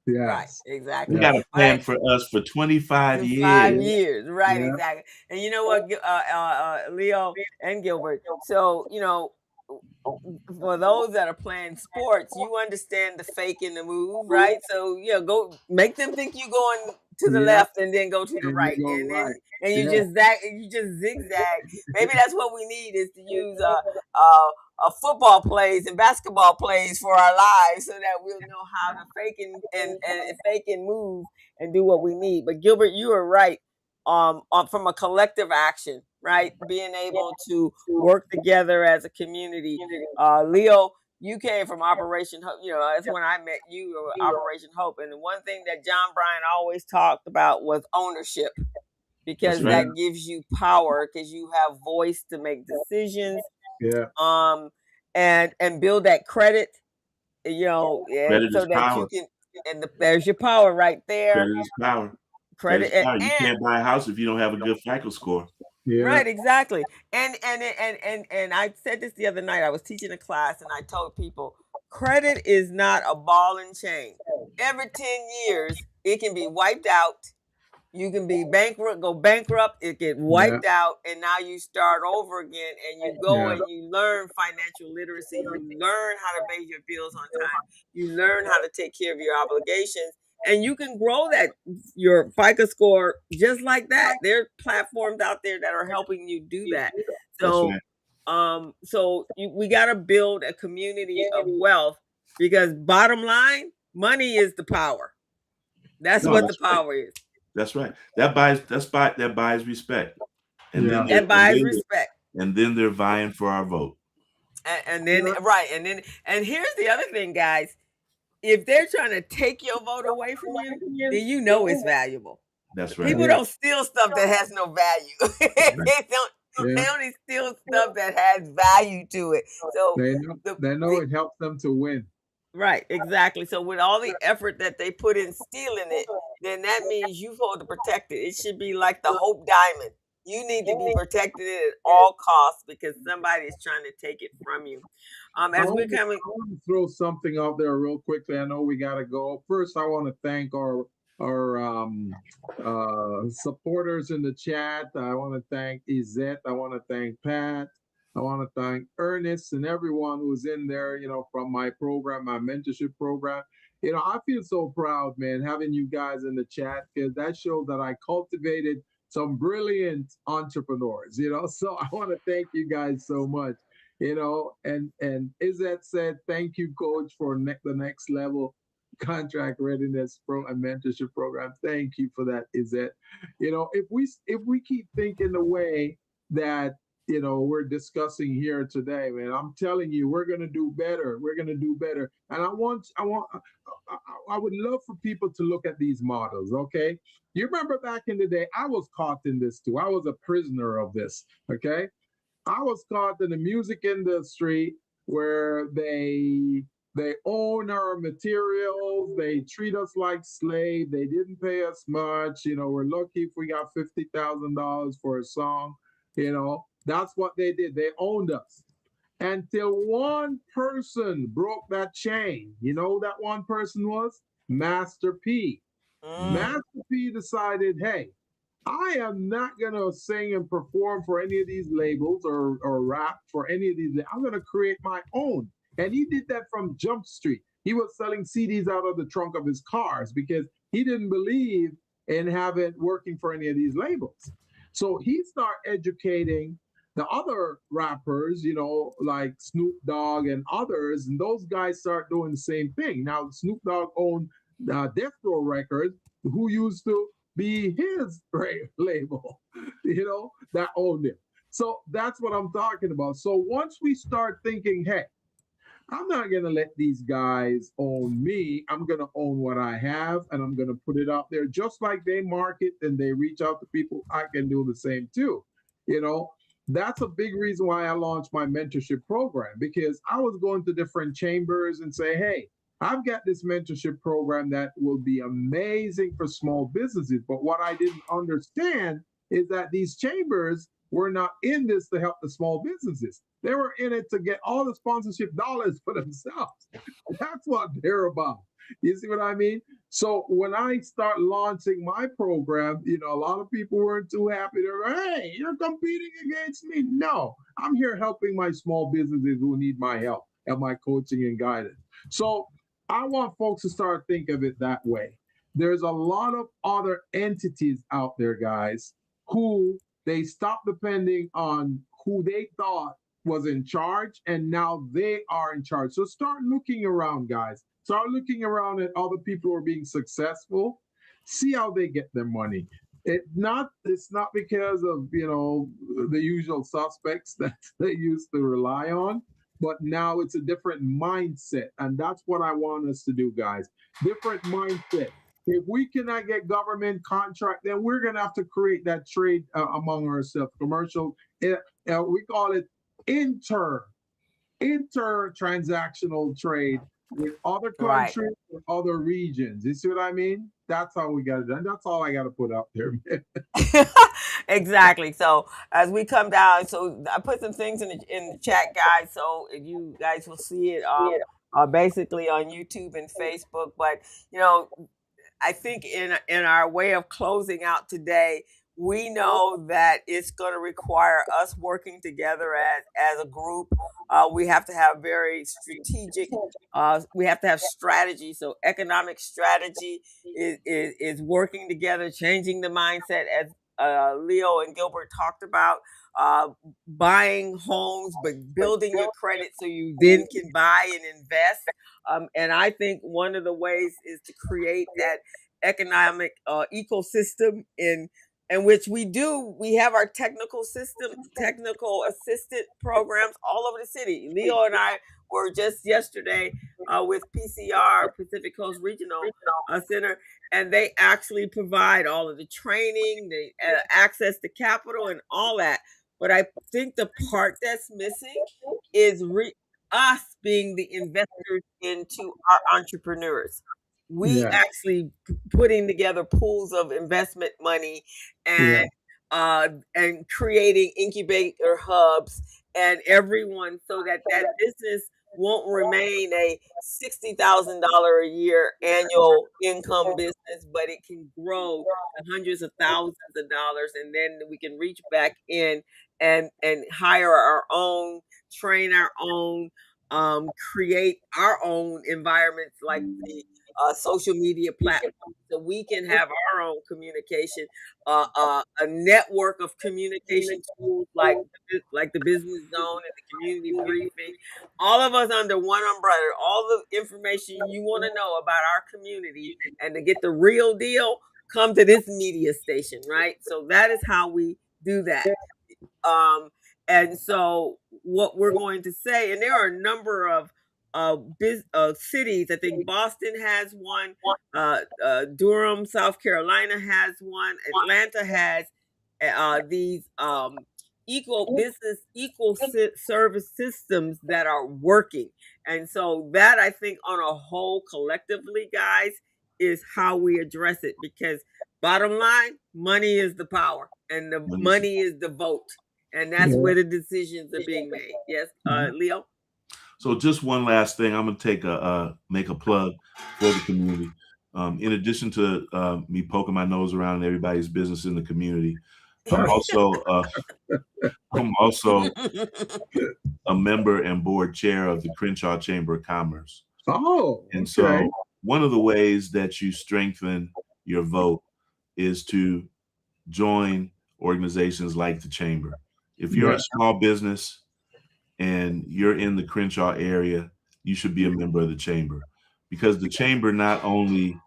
Yeah, right, exactly. We got a plan for us for 25 years. 5 years, right? Yeah. Exactly. And you know what, Leo and Gilbert. So you know, for those that are playing sports, you understand the fake in the move, right? So go make them think you going to the left and then go to the right, and you just zigzag. Maybe that's what we need, is to use football plays and basketball plays for our lives, so that we'll know how to fake and move and do what we need. But Gilbert, you are right. From a collective action, right? Being able to work together as a community. Leo, you came from Operation Hope. You know, that's when I met you, Operation Hope. And the one thing that John Bryan always talked about was ownership, because that gives you power, because you have voice to make decisions. Yeah. And build that credit. You know, so that power. You can. And there's your power right there. Credit is power. Credit. You can't buy a house if you don't have a good FICO score. Yeah. Right, exactly. And I said this the other night. I was teaching a class, and I told people, credit is not a ball and chain. Every 10 years, it can be wiped out. You can be go bankrupt, it get wiped out, and now you start over again, and you go and you learn financial literacy. You learn how to pay your bills on time. You learn how to take care of your obligations. And you can grow your FICO score just like that. There are platforms out there that are helping you do that. So, we got to build a community of wealth, because bottom line, money is the power. That's what the power is. That's right. That buys respect. And Yeah. then they're, and buys respect. and then they're vying for our vote. And then right, and here's the other thing, guys. If they're trying to take your vote away from you, then you know it's valuable. That's right. People don't steal stuff that has no value. They Yeah. only steal stuff that has value to it. So They know it helps them to win. right, exactly. So with all the effort that they put in stealing it, then that means you're supposed to protect it. It should be like the Hope Diamond. You need to be protected at all costs because somebody is trying to take it from you. As we're coming, I want to throw something out there real quickly. I know we got to go. First, I want to thank our supporters in the chat. I want to thank Izette. I want to thank Pat. I want to thank Ernest and everyone who's in there, from my program, my mentorship program. I feel so proud, man, having you guys in the chat because that shows that I cultivated some brilliant entrepreneurs, So I want to thank you guys so much, and Izette said, thank you, coach, for the next level contract readiness and mentorship program. Thank you for that, Izette. If we keep thinking the way that we're discussing here today, man, I'm telling you, we're gonna do better. We're gonna do better. And I would love for people to look at these models, okay? You remember back in the day, I was caught in this too. I was a prisoner of this, okay? I was caught in the music industry where they own our materials, they treat us like slaves, they didn't pay us much, we're lucky if we got $50,000 for a song, that's what they did. They owned us. Until one person broke that chain. You know who that one person was? Master P. Master P decided, hey, I am not going to sing and perform for any of these labels or rap for any of these. I'm going to create my own. And he did that from Jump Street. He was selling CDs out of the trunk of his cars because he didn't believe in working for any of these labels. So he started educating the other rappers, like Snoop Dogg and others, and those guys start doing the same thing. Now, Snoop Dogg owned Death Row Records, who used to be his label, that owned it. So that's what I'm talking about. So once we start thinking, hey, I'm not going to let these guys own me. I'm going to own what I have, and I'm going to put it out there. Just like they market and they reach out to people, I can do the same too. That's a big reason why I launched my mentorship program, because I was going to different chambers and say, hey, I've got this mentorship program that will be amazing for small businesses. But what I didn't understand is that these chambers were not in this to help the small businesses. They were in it to get all the sponsorship dollars for themselves. That's what they're about. You see what I mean? So when I start launching my program, a lot of people weren't too happy. They're, hey, you're competing against me. No, I'm here helping my small businesses who need my help and my coaching and guidance. So I want folks to start thinking of it that way. There's a lot of other entities out there, guys, who they stopped depending on who they thought was in charge, and now they are in charge. So start looking around, guys. Start looking around at other people who are being successful. See how they get their money. It's not because of the usual suspects that they used to rely on, but now it's a different mindset, and that's what I want us to do, guys. Different mindset. If we cannot get government contract, then we're gonna have to create that trade among ourselves. Commercial, we call it inter-transactional trade with other countries or other regions. You see what I mean? That's how we got it done. That's all I got to put out there, man. Exactly. So as we come down, so I put some things in the chat, guys. So you guys will see it basically on YouTube and Facebook. But I think in our way of closing out today, we know that it's going to require us working together as a group. We have to have very strategic. We have to have strategy. So economic strategy is working together, changing the mindset, as Leo and Gilbert talked about. Buying homes, but building your credit so you then can buy and invest. And I think one of the ways is to create that economic ecosystem in in which we have our technical assistant programs all over the city. Leo and I were just yesterday with PCR, Pacific Coast Regional Center, and they actually provide all of the training, the access to capital, and all that. But I think the part that's missing is us being the investors into our entrepreneurs. We Yeah. actually putting together pools of investment money Yeah. and creating incubator hubs and everyone, so that business won't remain a $60,000 a year annual income business, but it can grow to hundreds of thousands of dollars, and then we can reach back in and hire our own, train our own, create our own environments like the social media platforms, so we can have our own communication, a network of communication tools like the business zone and the community briefing, all of us under one umbrella, all the information you want to know about our community, and to get the real deal, come to this media station, right? So that is how we do that. Um, and so what we're going to say, and there are a number of cities. I think Boston has one. Durham, South Carolina has one. Atlanta has these service systems that are working. And so that, I think, on a whole, collectively, guys, is how we address it. Because bottom line, money is the power, and the money is the vote. And that's Yeah. where the decisions are being made. Yes, Leo? So just one last thing, I'm gonna make a plug for the community. In addition to me poking my nose around in everybody's business in the community, I'm also a member and board chair of the Crenshaw Chamber of Commerce. Oh, And okay. so one of the ways that you strengthen your vote is to join organizations like the Chamber. If you're Yeah. a small business and you're in the Crenshaw area, you should be a member of the Chamber, because the Chamber not only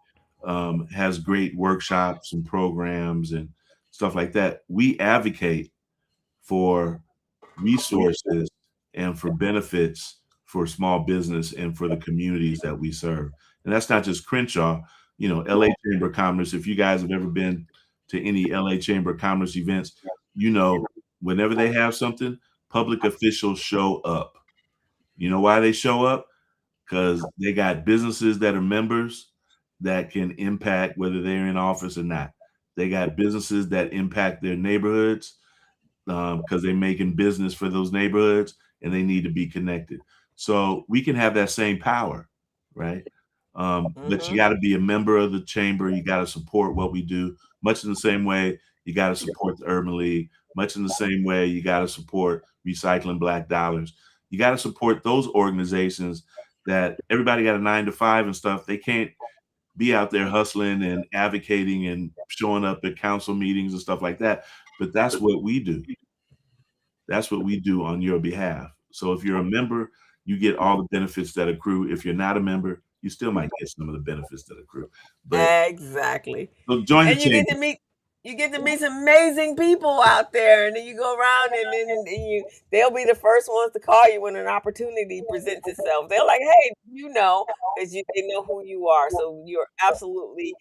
has great workshops and programs and stuff like that, we advocate for resources and for benefits for small business and for the communities that we serve. And that's not just Crenshaw, LA Chamber of Commerce. If you guys have ever been to any LA Chamber of Commerce events, whenever they have something, public officials show up. You know why they show up? Because they got businesses that are members that can impact whether they're in office or not. They got businesses that impact their neighborhoods because they're making business for those neighborhoods, and they need to be connected. So we can have that same power, right? But you got to be a member of the Chamber. You got to support what we do, much in the same way you got to support the Urban League, much in the same way you got to support Recycling Black Dollars. You got to support those organizations that everybody got a 9-to-5 and stuff. They can't be out there hustling and advocating and showing up at council meetings and stuff like that. But that's what we do. That's what we do on your behalf. So if you're a member, you get all the benefits that accrue. If you're not a member, you still might get some of the benefits that accrue. But exactly. so join the And you get to meet some amazing people out there, and then you go around, and then they'll be the first ones to call you when an opportunity presents itself. They're like, "Hey, because they know who you are." So you're absolutely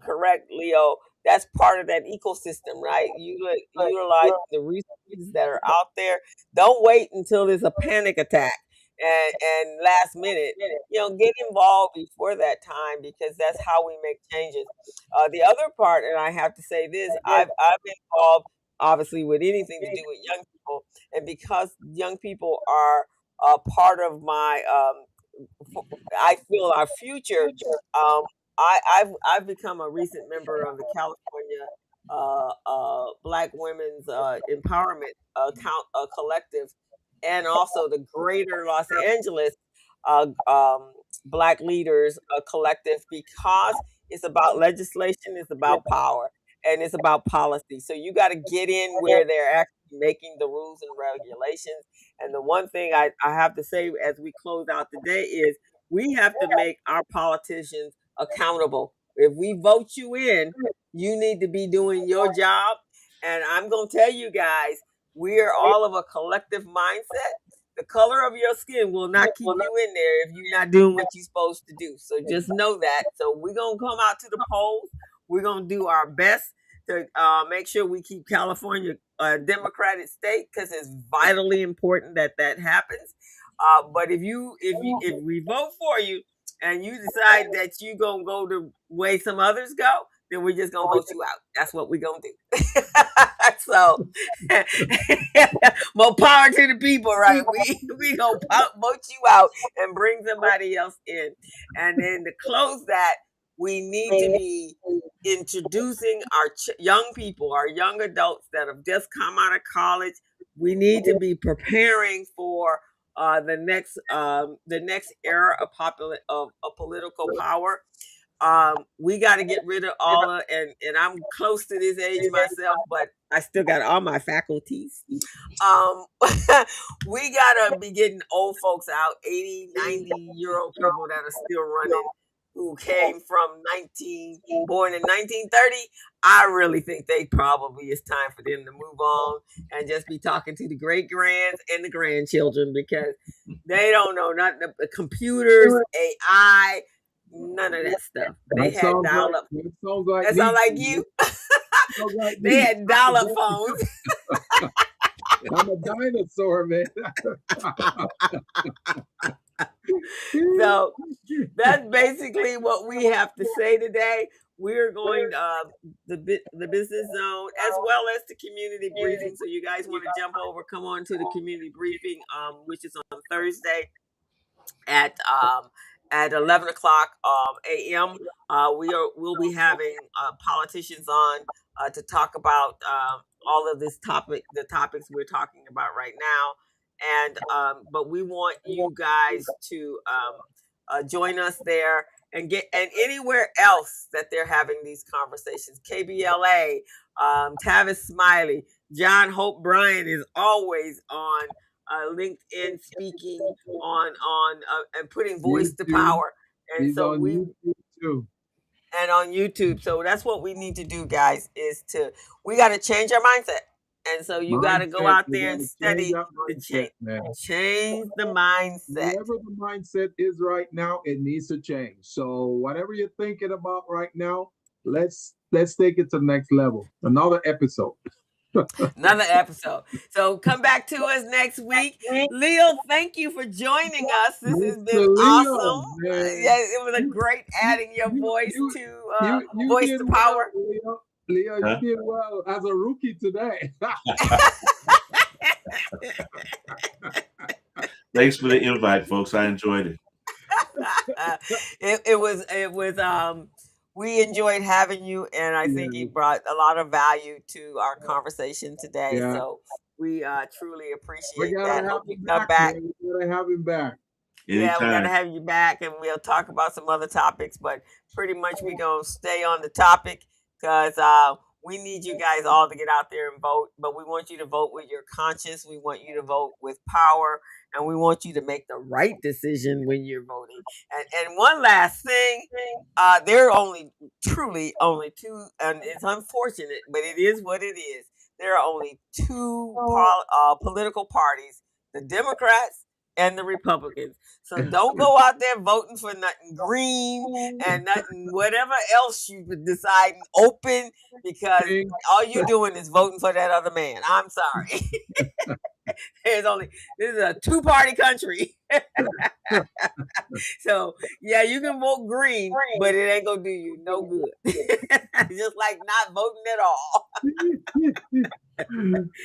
correct, Leo. That's part of that ecosystem, right? You utilize the resources that are out there. Don't wait until there's a panic attack and last minute. Get involved before that time, because that's how we make changes. The other part, and I have to say this, I've been involved obviously with anything to do with young people, and because young people are part of my, I feel our future. I've become a recent member of the California Black Women's Empowerment Collective, and also the Greater Los Angeles Black Leaders Collective, because it's about legislation, it's about power, and it's about policy. So you got to get in where they're actually making the rules and regulations. And the one thing I have to say as we close out today is we have to make our politicians accountable if we vote you in, you need to be doing your job. And I'm going to tell you guys, we are all of a collective mindset. The color of your skin will not keep you in there if you're not doing what you're supposed to do. So just know that. So we're going to come out to the polls. We're going to do our best to make sure we keep California a Democratic state, because it's vitally important that that happens. But if we vote for you and you decide that you're going to go the way some others go, then we're just going to vote you out. That's what we're going to do. So more power to the people, right? We going to vote you out and bring somebody else in. And then to close that, we need to be introducing our young people, our young adults that have just come out of college. We need to be preparing for the next era of political power. We got to get rid of all of, and I'm close to this age myself, but I still got all my faculties. We got to be getting old folks out, 80, 90-year-old people that are still running, who came from born in 1930. I really think they probably it's time for them to move on and just be talking to the great grands and the grandchildren, because they don't know nothing about computers, AI, none of that stuff. They had dial up. That sounds like you. They had dial up phones. I'm a dinosaur, man. So that's basically what we have to say today. We're going the business zone as well as the community briefing. So you guys want to jump over, come on to the community briefing, which is on Thursday at 11 o'clock a.m. We'll be having politicians on to talk about all of the topics we're talking about right now. And but we want you guys to join us there and anywhere else that they're having these conversations. KBLA, Tavis Smiley, John Hope Bryan is always on LinkedIn speaking on and putting voice to power. And He's so on YouTube too. And on YouTube. So that's what we need to do, guys, we got to change our mindset. And so you got to go out there and study change the mindset. Whatever the mindset is right now, it needs to change. So whatever you're thinking about right now, let's take it to the next level. Another episode. Another episode. So come back to us next week. Leo, thank you for joining us. This has been awesome. Yeah, it was a great adding your voice to voice to power. Leo, you did well as a rookie today. Thanks for the invite, folks. I enjoyed it. It was we enjoyed having you, and I think you brought a lot of value to our conversation today. Yeah. So we truly appreciate that. Hope you come back. We gotta have him back. Anytime. Yeah, we gotta have you back, and we'll talk about some other topics. But pretty much we're gonna stay on the topic, because we need you guys all to get out there and vote. But we want you to vote with your conscience. We want you to vote with power. And we want you to make the right decision when you're voting. And one last thing, there are truly only two, and it's unfortunate, but it is what it is. There are only two political parties, the Democrats and the Republicans. So don't go out there voting for nothing green and nothing, whatever else you decide open, because all you're doing is voting for that other man. I'm sorry. This is a two-party country. So yeah, you can vote green, but it ain't gonna do you no good. Just like not voting at all.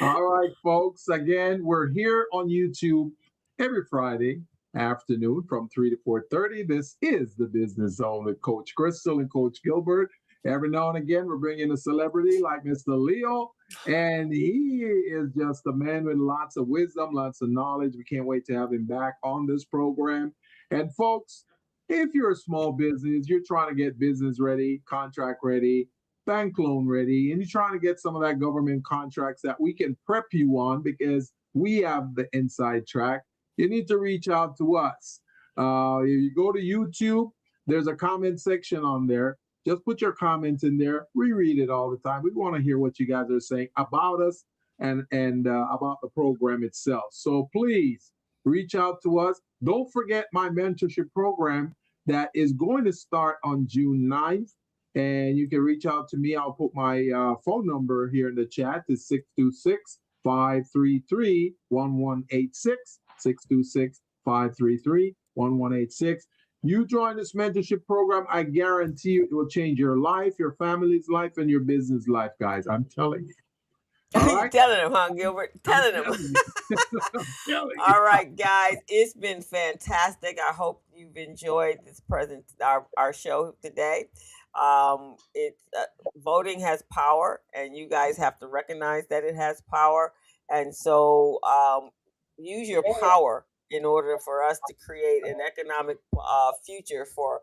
All right, folks. Again, we're here on YouTube every Friday afternoon from 3 to 4:30. This is the Business Zone with Coach Crystal and Coach Gilbert. Every now and again, we're bringing a celebrity like Mr. Leo, and he is just a man with lots of wisdom, lots of knowledge. We can't wait to have him back on this program. And folks, if you're a small business, you're trying to get business ready, contract ready, bank loan ready, and you're trying to get some of that government contracts that we can prep you on because we have the inside track, you need to reach out to us. If you go to YouTube, there's a comment section on there. just put your comments in there. We read it all the time. We want to hear what you guys are saying about us and about the program itself. So please reach out to us. Don't forget my mentorship program that is going to start on June 9th. And you can reach out to me. I'll put my phone number here in the chat. It's 626-533-1186. 626-533-1186. You join this mentorship program, I guarantee you it will change your life, your family's life, and your business life, guys. I'm telling you. All right. Telling them, huh, Gilbert? Telling them. All right, guys, it's been fantastic. I hope you've enjoyed this our show today. Voting has power, and you guys have to recognize that it has power. And so use your power in order for us to create an economic future for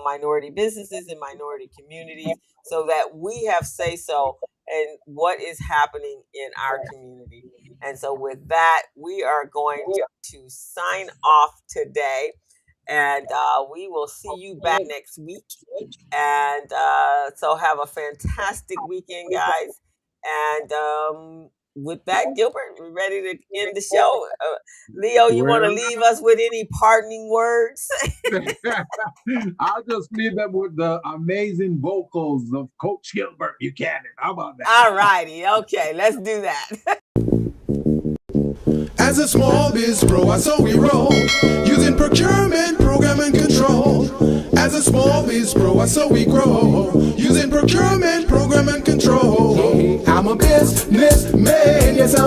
minority businesses and minority communities, so that we have say-so in what is happening in our community. And so with that, we are going to sign off today, and we will see you back next week. And so have a fantastic weekend, guys. And with that, Gilbert, we're ready to end the show. Leo, you want to leave us with any parting words? I'll just leave them with the amazing vocals of Coach Gilbert Buchanan. How about that? All righty. Okay, let's do that. As a small biz pro, I saw we roll, using procurement, program, and control. As a small biz pro, I saw we grow, using procurement, program, and control. I'm a businessman, yes, I'm